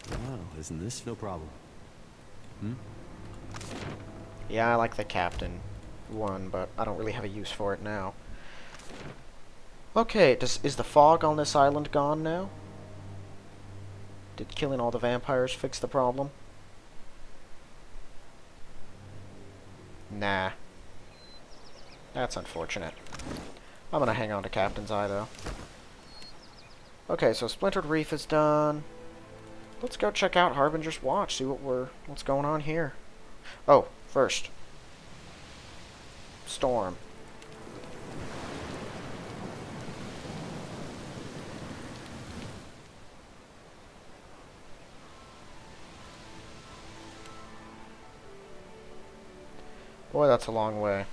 Wow, isn't this no problem? Yeah, I like the captain one, but I don't really have a use for it now. Okay, is the fog on this island gone now? Did killing all the vampires fix the problem? Nah. That's unfortunate. I'm gonna hang on to Captain's Eye, though. Okay, so Splintered Reef is done. Let's go check out Harbinger's Watch, see what's going on here. Oh, first. Storm. Boy, that's a long way.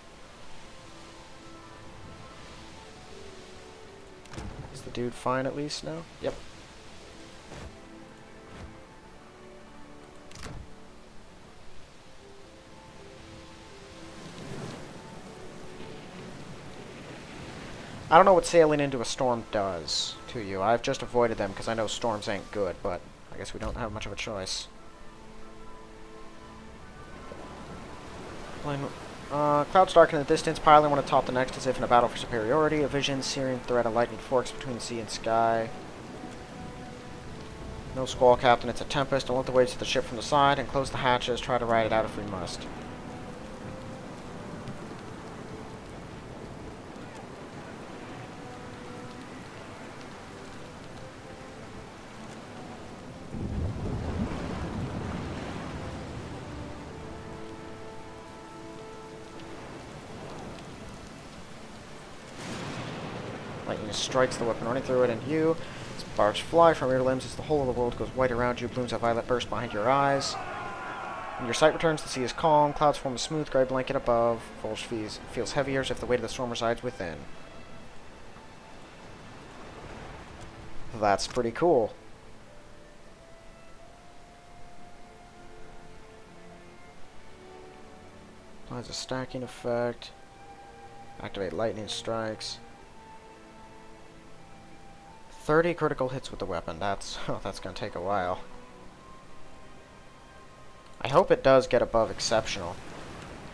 Is the dude fine at least now? Yep. I don't know what sailing into a storm does to you. I've just avoided them because I know storms ain't good, but I guess we don't have much of a choice. Clouds darken in the distance, piling one atop the next as if in a battle for superiority. A vision, searing thread of lightning forks between the sea and sky. No squall, Captain, it's a tempest. Don't let the waves hit the ship from the side, and close the hatches. Try to ride it out if we must. Lightning strikes the weapon running through it, and you. Sparks fly from your limbs as the whole of the world goes white around you. Blooms of violet burst behind your eyes. When your sight returns, the sea is calm. Clouds form a smooth gray blanket above. Foliage feels heavier as if the weight of the storm resides within. That's pretty cool. Applies a stacking effect. Activate lightning strikes. 30 critical hits with the weapon. That's gonna take a while. I hope it does get above exceptional.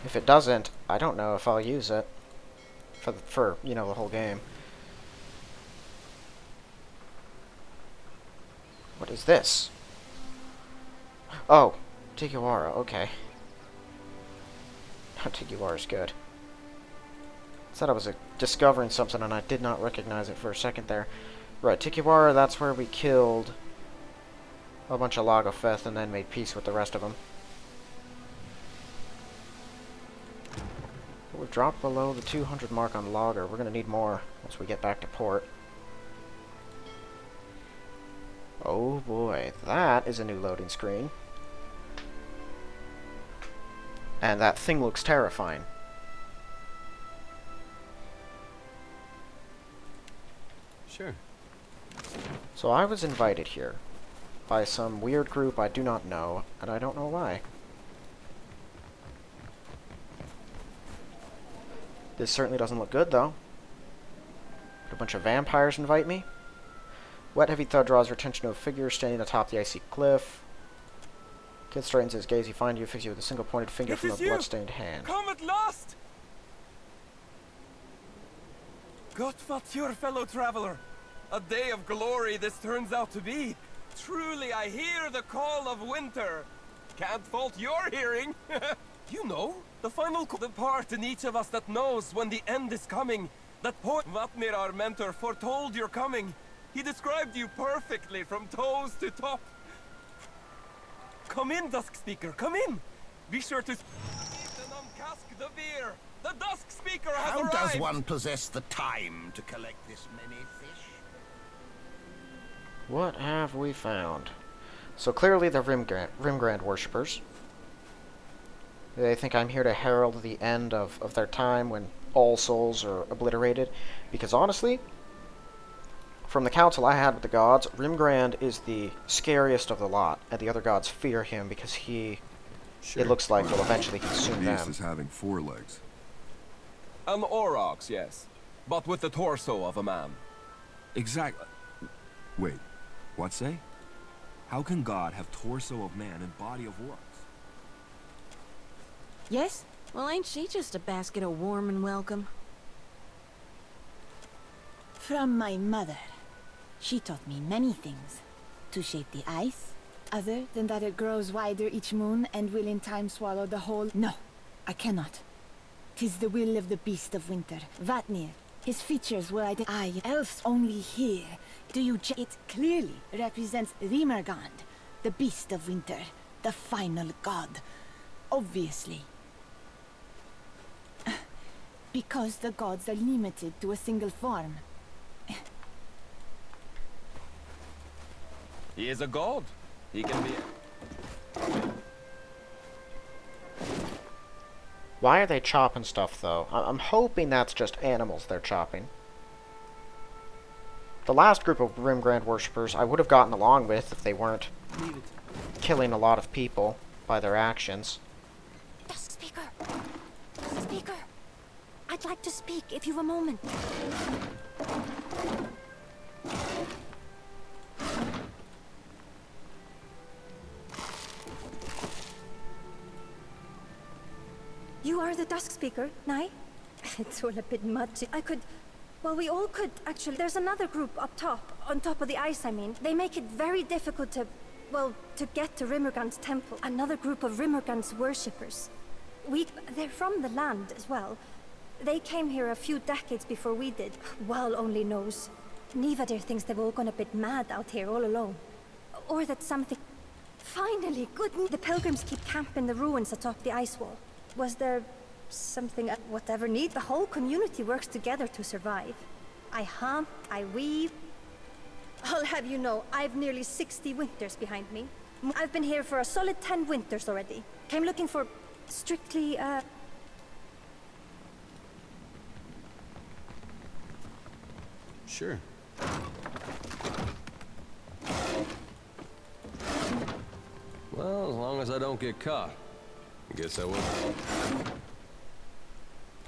If it doesn't, I don't know if I'll use it for you know, the whole game. What is this? Oh, Tikiwara, okay. Tikiwara's good. Said I was discovering something and I did not recognize it for a second there. Right, Tikiwara, that's where we killed a bunch of Lagofeth and then made peace with the rest of them. We've dropped below the 200 mark on Logger. We're going to need more once we get back to port. Oh boy, that is a new loading screen. And that thing looks terrifying. Sure. So I was invited here by some weird group I do not know, and I don't know why. This certainly doesn't look good, though. Did a bunch of vampires invite me? Wet heavy thud draws your attention to a figure standing atop the icy cliff. Kid straightens his gaze. He finds you, fixes you with a single pointed finger from a bloodstained hand. Come at last! Gott what your fellow traveler. A day of glory this turns out to be. Truly I hear the call of winter. Can't fault your hearing. You know, the final the part in each of us that knows when the end is coming. That poet Vatmir, our mentor, foretold your coming. He described you perfectly from toes to top. Come in, Dusk Speaker, come in. Be sure to cask the beer. The Dusk Speaker has arrived. How does one possess the time to collect this many fish? What have we found? So clearly the Rimgrand worshippers. They think I'm here to herald the end of their time when all souls are obliterated. Because honestly, from the council I had with the gods, Rimgrand is the scariest of the lot, and the other gods fear him because he, it looks like, will eventually consume them. Beast is having 4 legs. An aurochs, yes, but with the torso of a man. Exactly. Wait, what say? How can God have torso of man and body of orcs? Yes? Well, ain't she just a basket of warm and welcome? From my mother. She taught me many things. To shape the ice, other than that it grows wider each moon and will in time swallow the whole. No, I cannot. 'Tis the will of the beast of winter, Vatnir. His features were elves only here. Do you it clearly represents Rimergand, the beast of winter, the final god. Obviously. Because the gods are limited to a single form. He is a god. He can be. Why are they chopping stuff, though? I'm hoping that's just animals they're chopping. The last group of Rimgrand worshippers I would have gotten along with if they weren't killing a lot of people by their actions. Dusk Speaker! Dusk Speaker! I'd like to speak if you've a moment. You are the Dusk Speaker, Nai? It's all a bit much. Well, we all could, actually. There's another group up top, on top of the ice, I mean. They make it very difficult to get to Rimmergand's temple. Another group of Rimmergand's worshippers. They're from the land as well. They came here a few decades before we did. Wal only knows. Nivadir thinks they've all gone a bit mad out here all alone. Or that something... Finally, good. The pilgrims keep camp in the ruins atop the ice wall. Was there something, whatever need? The whole community works together to survive. I hunt, I weave. I'll have you know, I've nearly 60 winters behind me. I've been here for a solid 10 winters already. Came looking for strictly, Sure. Well, as long as I don't get caught. I guess I will.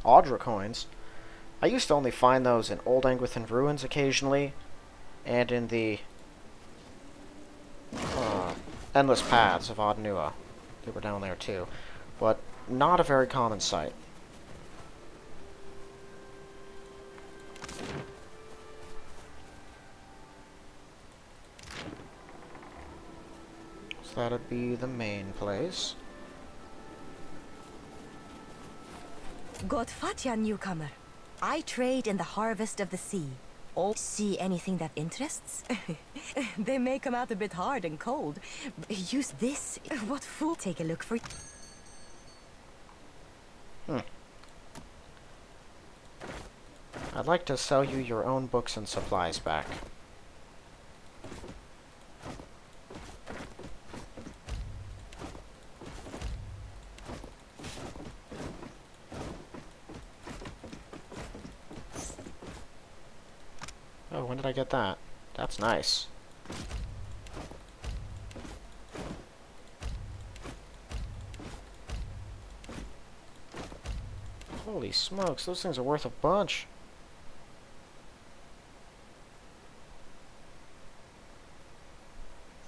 Audra coins. I used to only find those in Old Angwithan ruins occasionally, and in the endless paths of Audnua. They were down there too, but not a very common sight. So that'd be the main place. Godfatya, newcomer. I trade in the harvest of the sea. Oh, see anything that interests? They may come out a bit hard and cold. Use this. What fool? Take a look for. I'd like to sell you your own books and supplies back. Oh, when did I get that? That's nice. Holy smokes, those things are worth a bunch.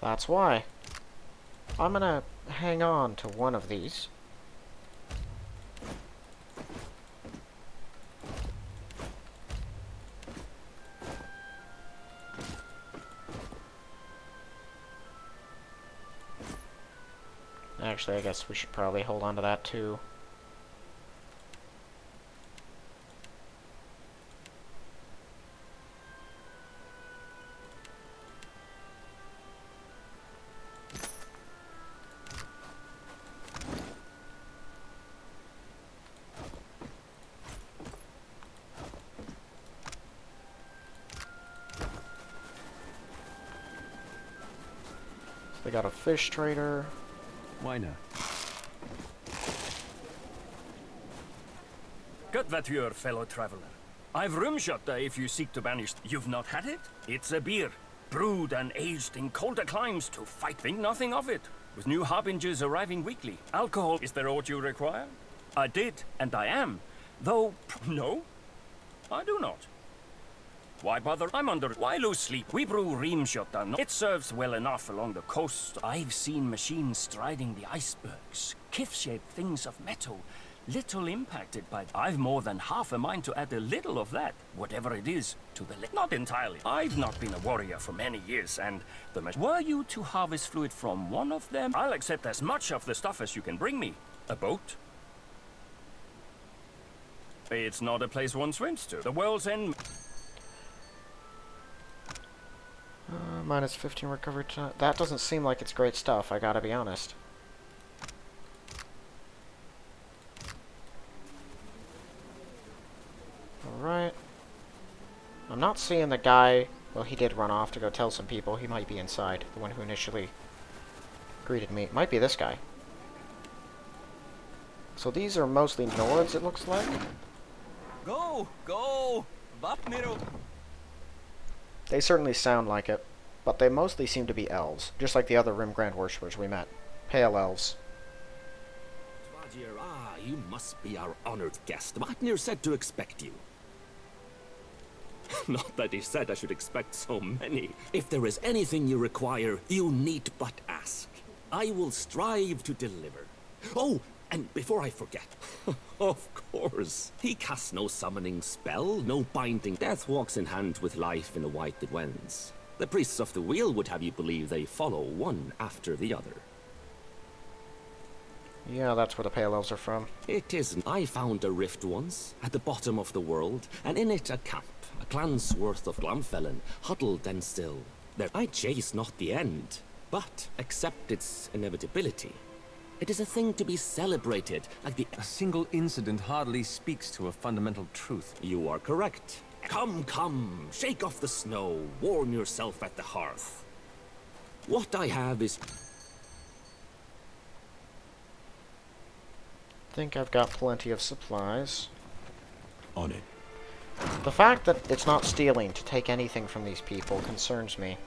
That's why. I'm gonna hang on to one of these. Actually, I guess we should probably hold on to that too. So they got a fish trader. Why not? Good that you're, fellow traveler. I've Rumshotta if you seek to banish. You've not had it? It's a beer, brewed and aged in colder climes to fight. Think nothing of it. With new Harbingers arriving weekly. Alcohol, is there aught you require? I did, and I am. Though, no, I do not. Why bother? I'm under. Why lose sleep? We brew Reemshotta. It serves well enough along the coast. I've seen machines striding the icebergs, kith-shaped things of metal, little impacted by. I've more than half a mind to add a little of that, whatever it is, to the. Not entirely. I've not been a warrior for many years, and the. Were you to harvest fluid from one of them? I'll accept as much of the stuff as you can bring me. A boat? It's not a place one swims to. The world's end. Minus 15 recovery time. That doesn't seem like it's great stuff, I gotta be honest. Alright. I'm not seeing the guy. Well, he did run off to go tell some people. He might be inside. The one who initially greeted me. Might be this guy. So these are mostly Nords, it looks like. Go! Go! Vapniro! They certainly sound like it, but they mostly seem to be elves, just like the other Rimgrand worshippers we met. Pale elves. You must be our honored guest. Vatnir said to expect you. Not that he said I should expect so many. If there is anything you require, you need but ask. I will strive to deliver. Oh, and before I forget, of course, he casts no summoning spell, no binding. Death walks in hand with life in a white that wends. The priests of the wheel would have you believe they follow one after the other. Yeah, that's where the Pale Elves are from. It isn't. I found a rift once, at the bottom of the world, and in it a camp, a clan's worth of Glamfellan, huddled and still. There I chase not the end, but accept its inevitability. It is a thing to be celebrated, like the... A single incident hardly speaks to a fundamental truth. You are correct. Come, come, shake off the snow, warm yourself at the hearth. What I have is... Think I've got plenty of supplies. On it. The fact that it's not stealing to take anything from these people concerns me.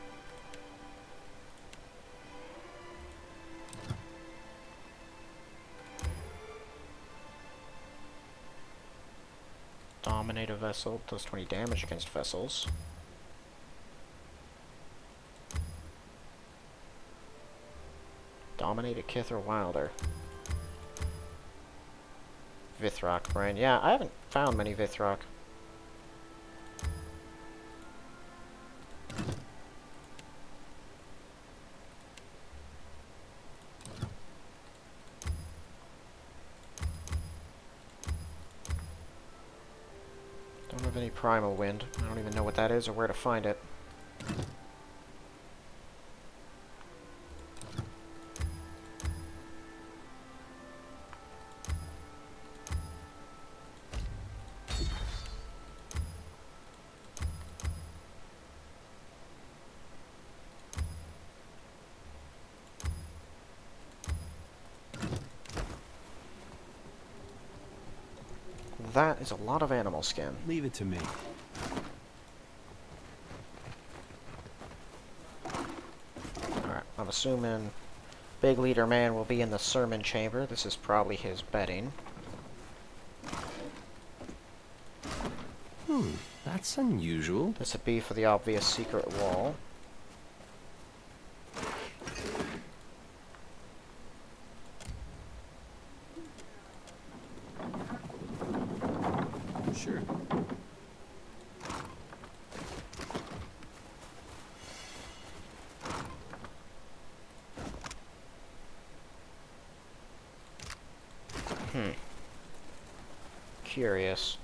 Dominate a vessel, does 20 damage against vessels. Dominate a Kith or Wilder. Vithrock brand. Yeah, I haven't found many Vithrock. Don't have any Primal Wind. I don't even know what that is or where to find it. That is a lot of animal skin. Leave it to me. Alright, I'm assuming Big Leader Man will be in the sermon chamber. This is probably his bedding. That's unusual. This would be for the obvious secret wall. Sure. Curious.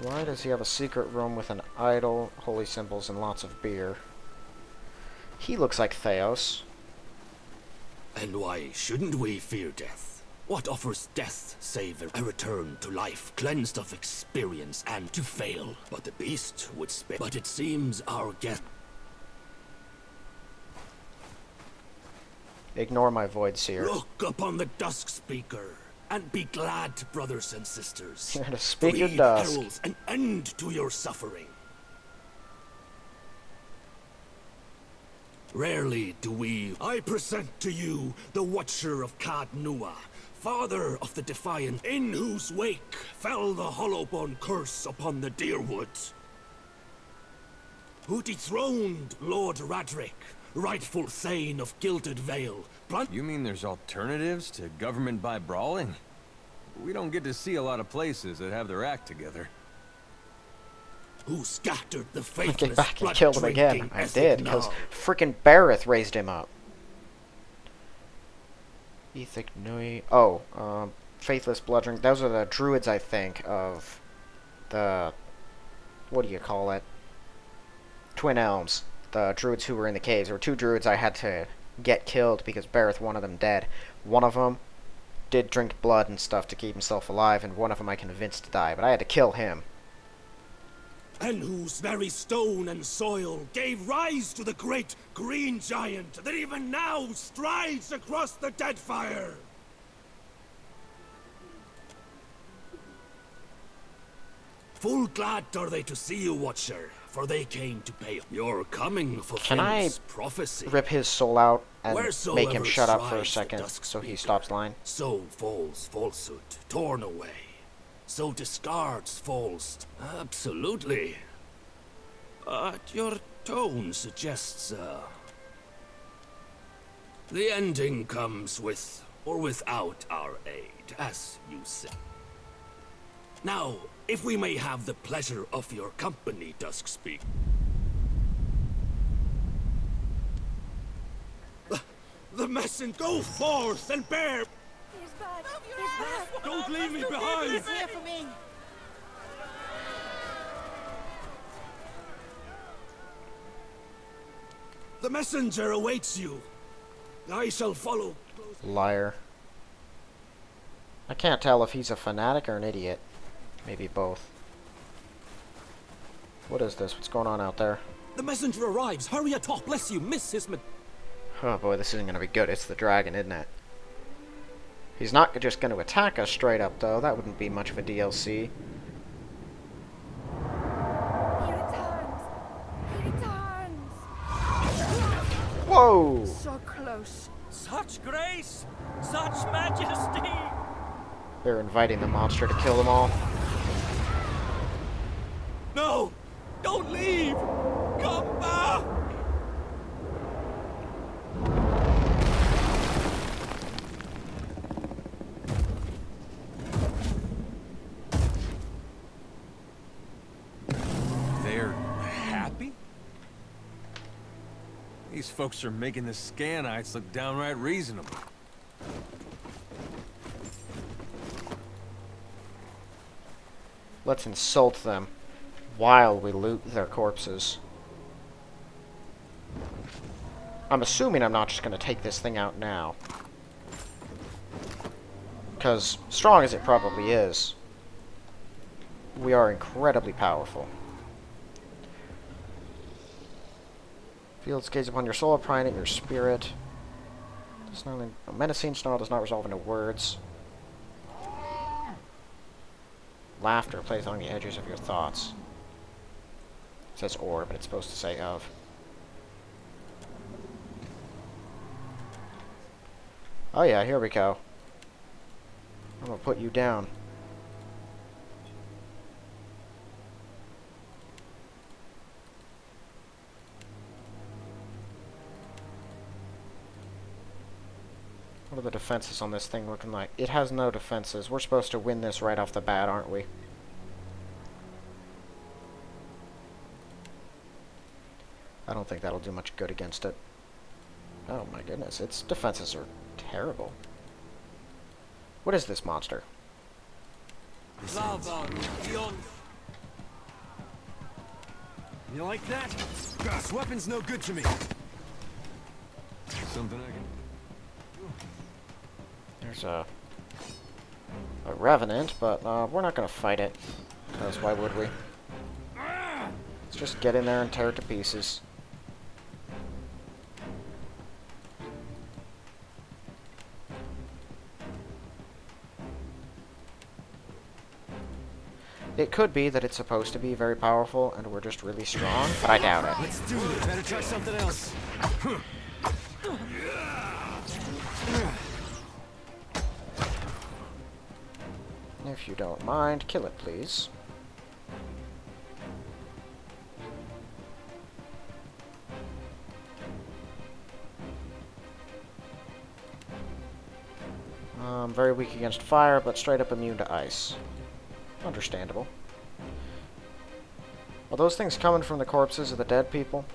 Why does he have a secret room with an idol, holy symbols, and lots of beer? He looks like Theos. And why shouldn't we fear death? What offers death save a return to life, cleansed of experience and to fail? But the beast would spare. But it seems our guest... Ignore my void seer. Look upon the Dusk Speaker, and be glad, brothers and sisters. The Speaker For he Dusk. heralds an end to your suffering. Rarely do we... I present to you the Watcher of Kad Nua, father of the Defiant, in whose wake fell the Hollowbone curse upon the Deerwood. Who dethroned Lord Radric, rightful Thane of Gilded Vale. You mean there's alternatives to government by brawling? We don't get to see a lot of places that have their act together. Who scattered the I faithless, get back and killed him again. I did, because freaking Bareth raised him up. Ethic Nui. Oh, Faithless Bludgeoning. Those are the druids, I think, of the... What do you call it? Twin Elms. The druids who were in the caves. There were two druids I had to get killed because Bareth wanted them dead. One of them did drink blood and stuff to keep himself alive, and one of them I convinced to die, but I had to kill him. And whose very stone and soil gave rise to the great green giant that even now strides across the Deadfire. Full glad are they to see you, Watcher, for they came to pay. Your coming Can I fulfills prophecy. rip his soul out and Wheresoever make him shut up for a strives the second Dusk so he Speaker, stops lying? So falls falsehood, torn away. So discards false. Absolutely. But your tone suggests, the ending comes with or without our aid, as you say. Now, if we may have the pleasure of your company, Dusk Speak. The messenger, go forth and bear. He's back. He's back. Don't leave me behind. He's here for me. The messenger awaits you. I shall follow. Liar. I can't tell if he's a fanatic or an idiot. Maybe both. What is this? What's going on out there? The messenger arrives. Hurry atop. Bless you, Miss Sisman. Oh boy, this isn't going to be good. It's the dragon, isn't it? He's not just going to attack us straight up, though. That wouldn't be much of a DLC. He returns! He returns! Whoa! So close. Such grace! Such majesty! They're inviting the monster to kill them all. No! Don't leave! Come back! They're happy? These folks are making the Scanites look downright reasonable. Let's insult them while we loot their corpses. I'm assuming I'm not just going to take this thing out now. Because, strong as it probably is, we are incredibly powerful. Fields gaze upon your soul, prying at your spirit. A menacing snarl does not resolve into words. Laughter plays along the edges of your thoughts. It says or, but it's supposed to say of. Oh yeah, here we go. I'm gonna put you down. What are the defenses on this thing looking like? It has no defenses. We're supposed to win this right off the bat, aren't we? I don't think that'll do much good against it. Oh my goodness, its defenses are terrible. What is this monster? You like that? This weapon's no good to me. Something I can... There's a revenant, but we're not going to fight it, because why would we? Let's just get in there and tear it to pieces. It could be that it's supposed to be very powerful and we're just really strong, but I doubt it. Let's do this. Better try something else. If you don't mind, kill it, please. Very weak against fire, but straight up immune to ice. Understandable. Are those things coming from the corpses of the dead people?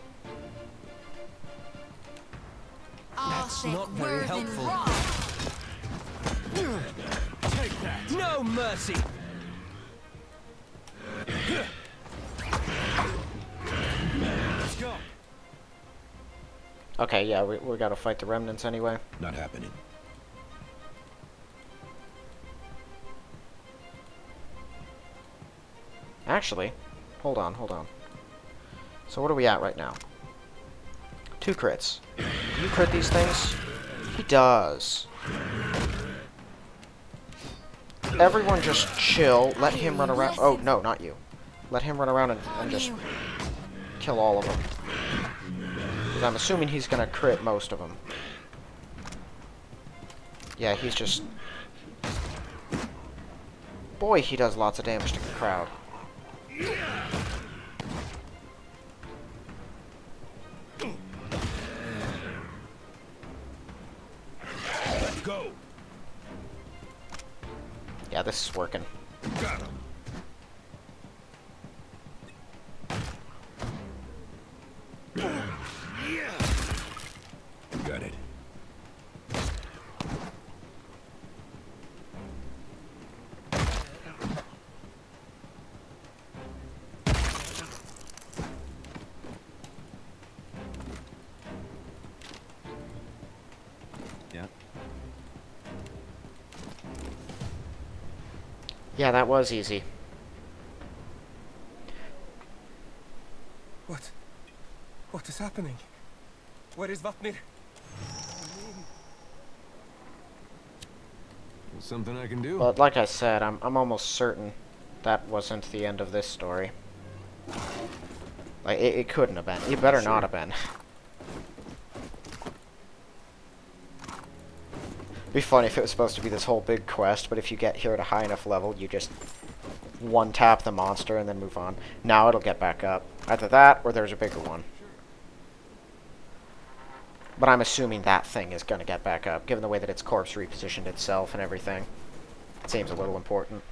That's not very helpful. Take that. No mercy. Let's go. Okay, yeah, we gotta fight the remnants anyway. Not happening. Actually, hold on. So what are we at right now? 2 crits. Can you crit these things? He does. Everyone just chill. Let him run around. Oh, no, not you. Let him run around and just kill all of them. Because I'm assuming he's going to crit most of them. Yeah, he's just... Boy, he does lots of damage to the crowd. Go. Yeah, this is working. Got him. Got it. Yeah, that was easy. What? What is happening? Where is Vatnir? Something I can do. But like I said, I'm almost certain that wasn't the end of this story. Like, it couldn't have been. It better not have been. Be funny if it was supposed to be this whole big quest, but if you get here at a high enough level, you just one-tap the monster and then move on. Now it'll get back up. Either that, or there's a bigger one. But I'm assuming that thing is going to get back up, given the way that its corpse repositioned itself and everything. It seems a little important.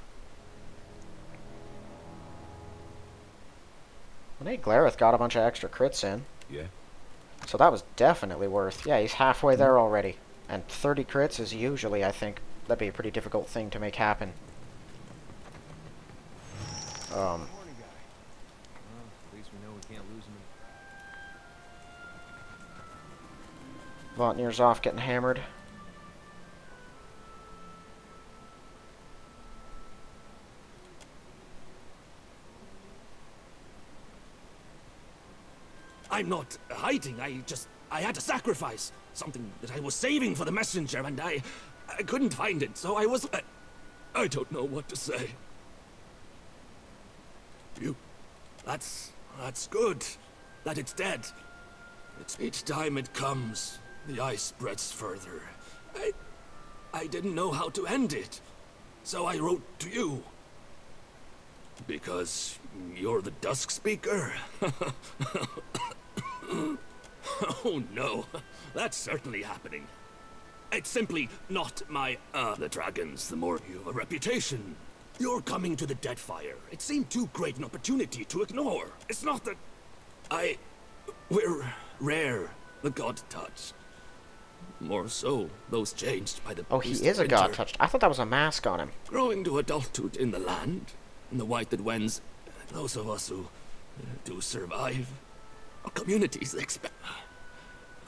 Well, hey, Glareth got a bunch of extra crits in. Yeah. So that was definitely worth. Yeah, he's halfway there already. And 30 crits is usually, I think, that'd be a pretty difficult thing to make happen. At least we know we can't lose him. Vatnir's off getting hammered. I'm not hiding. I had to sacrifice something that I was saving for the messenger, and I couldn't find it, so I don't know what to say. That's good. That it's dead. Each time it comes, the ice spreads further. I didn't know how to end it, so I wrote to you. Because you're the Dusk Speaker? Oh no, that's certainly happening. It's simply not my, the dragons, the more you have a reputation. You're coming to the Deadfire. It seemed too great an opportunity to ignore. It's not that we're rare, the god touch. More so, those changed by the Oh, he is a god touched. I thought that was a mask on him. Growing to adulthood in the land, in the white that wends, those of us who do survive, our communities expect.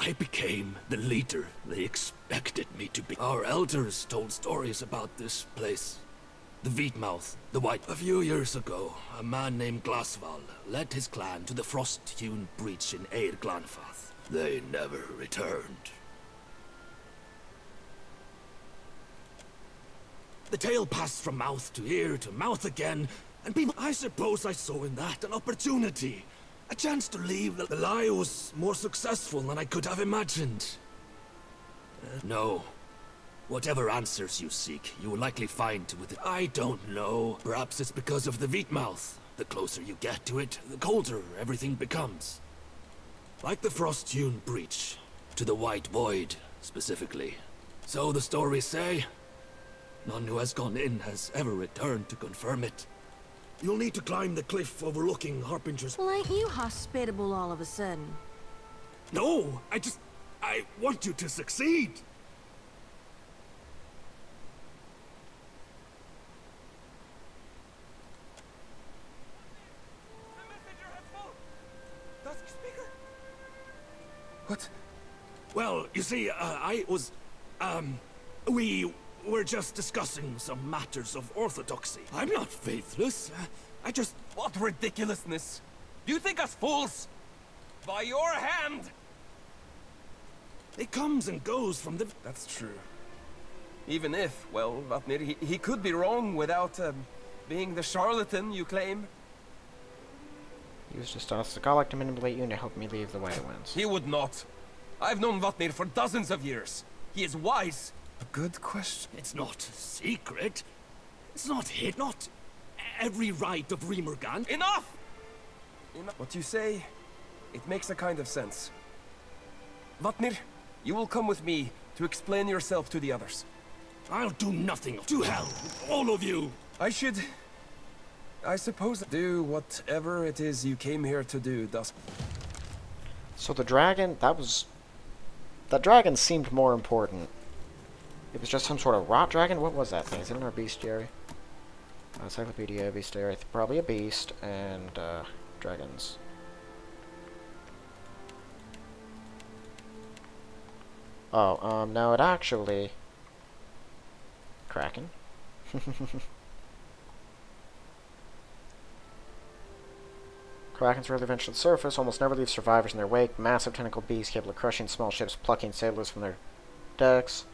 I became the leader they expected me to be. Our elders told stories about this place. The Veetmouth, the White. A few years ago, a man named Glasval led his clan to the frost-hewn breach in Eir Glanfath. They never returned. The tale passed from mouth to ear to mouth again, and people. I suppose I saw in that an opportunity. A chance to leave. The lie was more successful than I could have imagined. No. Whatever answers you seek, you will likely find with it. I don't know. Perhaps it's because of the Veetmouth. The closer you get to it, the colder everything becomes. Like the frost-hewn breach, to the White Void, specifically. So the stories say. None who has gone in has ever returned to confirm it. You'll need to climb the cliff overlooking Harbinger's. Well, ain't you hospitable all of a sudden? No, I want you to succeed. What? Well, you see, we were just discussing some matters of orthodoxy. I'm not faithless. I just... What ridiculousness! Do you think us fools? By your hand! It comes and goes from the... That's true. Even if, well, Vatnir, he could be wrong without, being the charlatan you claim. He was just honest. The god like to manipulate you and to help me leave the way it wins. He would not. I've known Vatnir for dozens of years. He is wise. A good question. It's not secret. It's not hid. Not every rite of Remergan. Enough! What you say, it makes a kind of sense. Vatnir, you will come with me to explain yourself to the others. I'll do nothing. To hell, all of you. I suppose, do whatever it is you came here to do, Dusk. So the dragon, that dragon seemed more important. It was just some sort of rot dragon? What was that thing? Is it in our bestiary? Encyclopedia, bestiary, probably a beast, and, dragons. Oh, no, it actually... Kraken? Krakens rarely venture to the surface, almost never leave survivors in their wake. Massive tentacle beasts capable of crushing small ships, plucking sailors from their decks.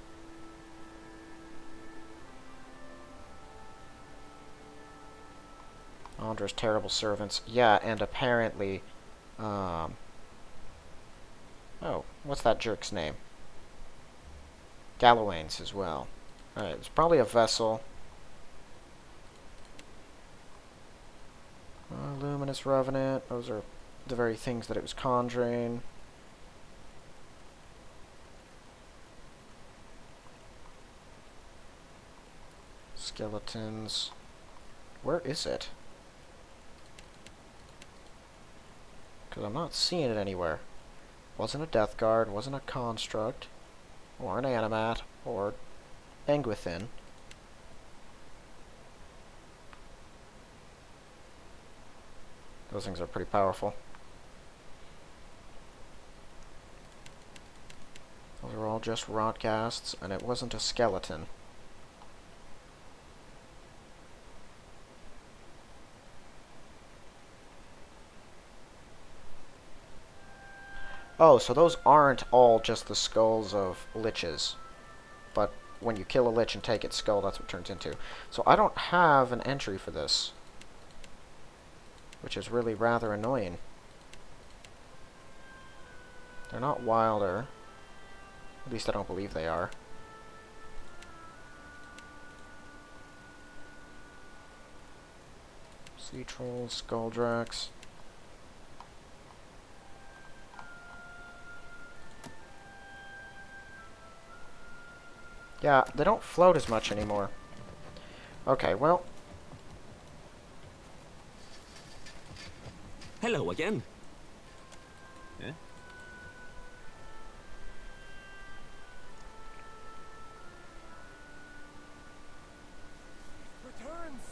Andra's terrible servants. Yeah, and apparently, oh, what's that jerk's name? Gallowayne's as well. Alright, it's probably a vessel. Luminous Revenant. Those are the very things that it was conjuring. Skeletons. Where is it? Because I'm not seeing it anywhere. Wasn't a Death Guard, wasn't a Construct, or an Animat, or Engwithin. Those things are pretty powerful. Those are all just rotcasts, and it wasn't a skeleton. Oh, so those aren't all just the skulls of liches. But when you kill a lich and take its skull, that's what it turns into. So I don't have an entry for this, which is really rather annoying. They're not wilder. At least I don't believe they are. Sea Trolls, Skulldrax. Yeah, they don't float as much anymore. Okay, well. Hello again. Yeah? Returns.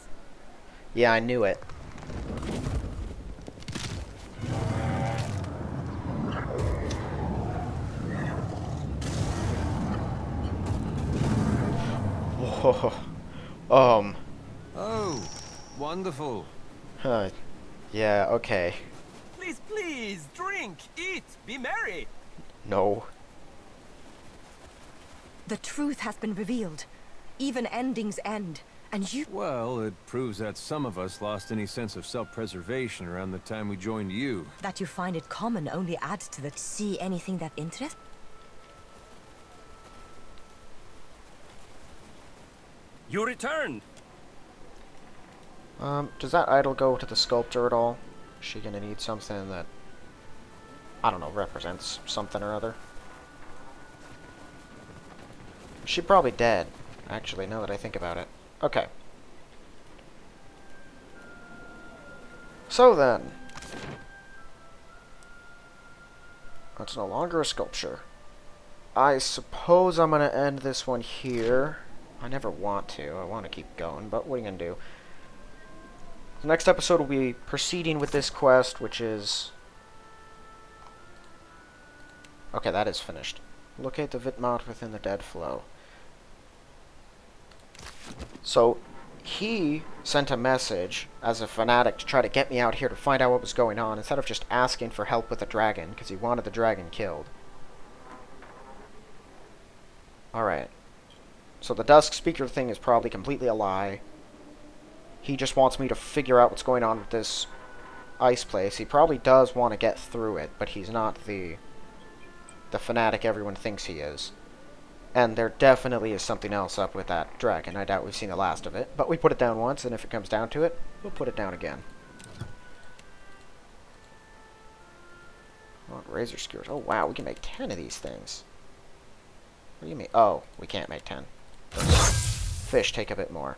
Yeah, I knew it. Whoa. Oh, wonderful. Yeah, okay. Please, please, drink, eat, be merry. No. The truth has been revealed. Even endings end. And you... Well, it proves that some of us lost any sense of self-preservation around the time we joined you. That you find it common only adds to the... See anything that interests? You returned. Does that idol go to the sculptor at all? Is she gonna need something that, I don't know, represents something or other? She's probably dead, actually, now that I think about it. Okay. So then. That's no longer a sculpture. I suppose I'm gonna end this one here. I never want to. I want to keep going, but what are you gonna do? The next episode will be proceeding with this quest, which is... Okay, that is finished. Locate the Vitmount within the dead flow. So, he sent a message as a fanatic to try to get me out here to find out what was going on, instead of just asking for help with the dragon, because he wanted the dragon killed. Alright. So the Dusk Speaker thing is probably completely a lie. He just wants me to figure out what's going on with this ice place. He probably does want to get through it, but he's not the fanatic everyone thinks he is. And there definitely is something else up with that dragon. I doubt we've seen the last of it. But we put it down once, and if it comes down to it, we'll put it down again. Oh, razor skewers. Oh, wow, we can make 10 of these things. What do you mean? Oh, we can't make 10. Those fish take a bit more.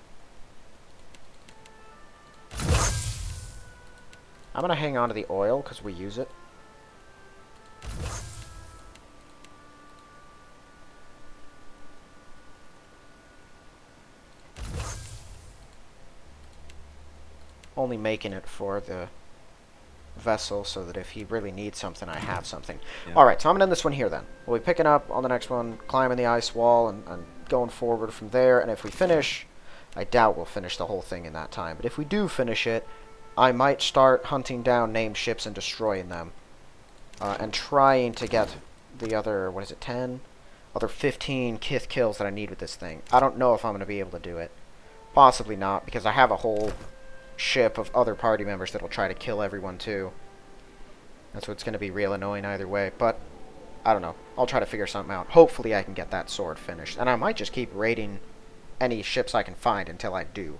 I'm going to hang on to the oil, because we use it. Only making it for the vessel so that if he really needs something, I have something. Yeah. Alright, so I'm going to end this one here then. We'll be picking up on the next one, climbing the ice wall, and going forward from there. And if we finish, I doubt we'll finish the whole thing in that time. But if we do finish it, I might start hunting down named ships and destroying them. And trying to get the other, what is it, 10? Other 15 Kith kills that I need with this thing. I don't know if I'm going to be able to do it. Possibly not, because I have a whole ship of other party members that'll try to kill everyone too. And so it's going to be real annoying either way, but I don't know. I'll try to figure something out. Hopefully I can get that sword finished. And I might just keep raiding any ships I can find until I do,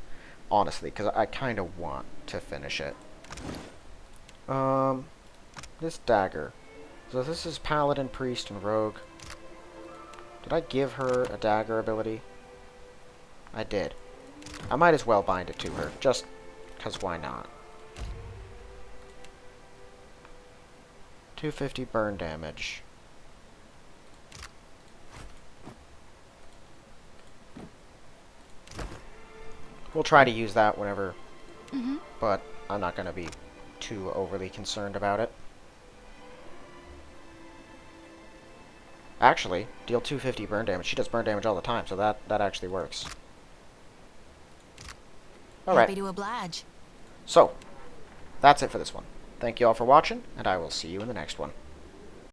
honestly, because I kind of want to finish it. This dagger. So this is Paladin, Priest, and Rogue. Did I give her a dagger ability? I did. I might as well bind it to her, just because why not? 250 burn damage. We'll try to use that whenever, but I'm not going to be too overly concerned about it. Actually, deal 250 burn damage. She does burn damage all the time, so that actually works. Alright. Happy to oblige. So, that's it for this one. Thank you all for watching, and I will see you in the next one.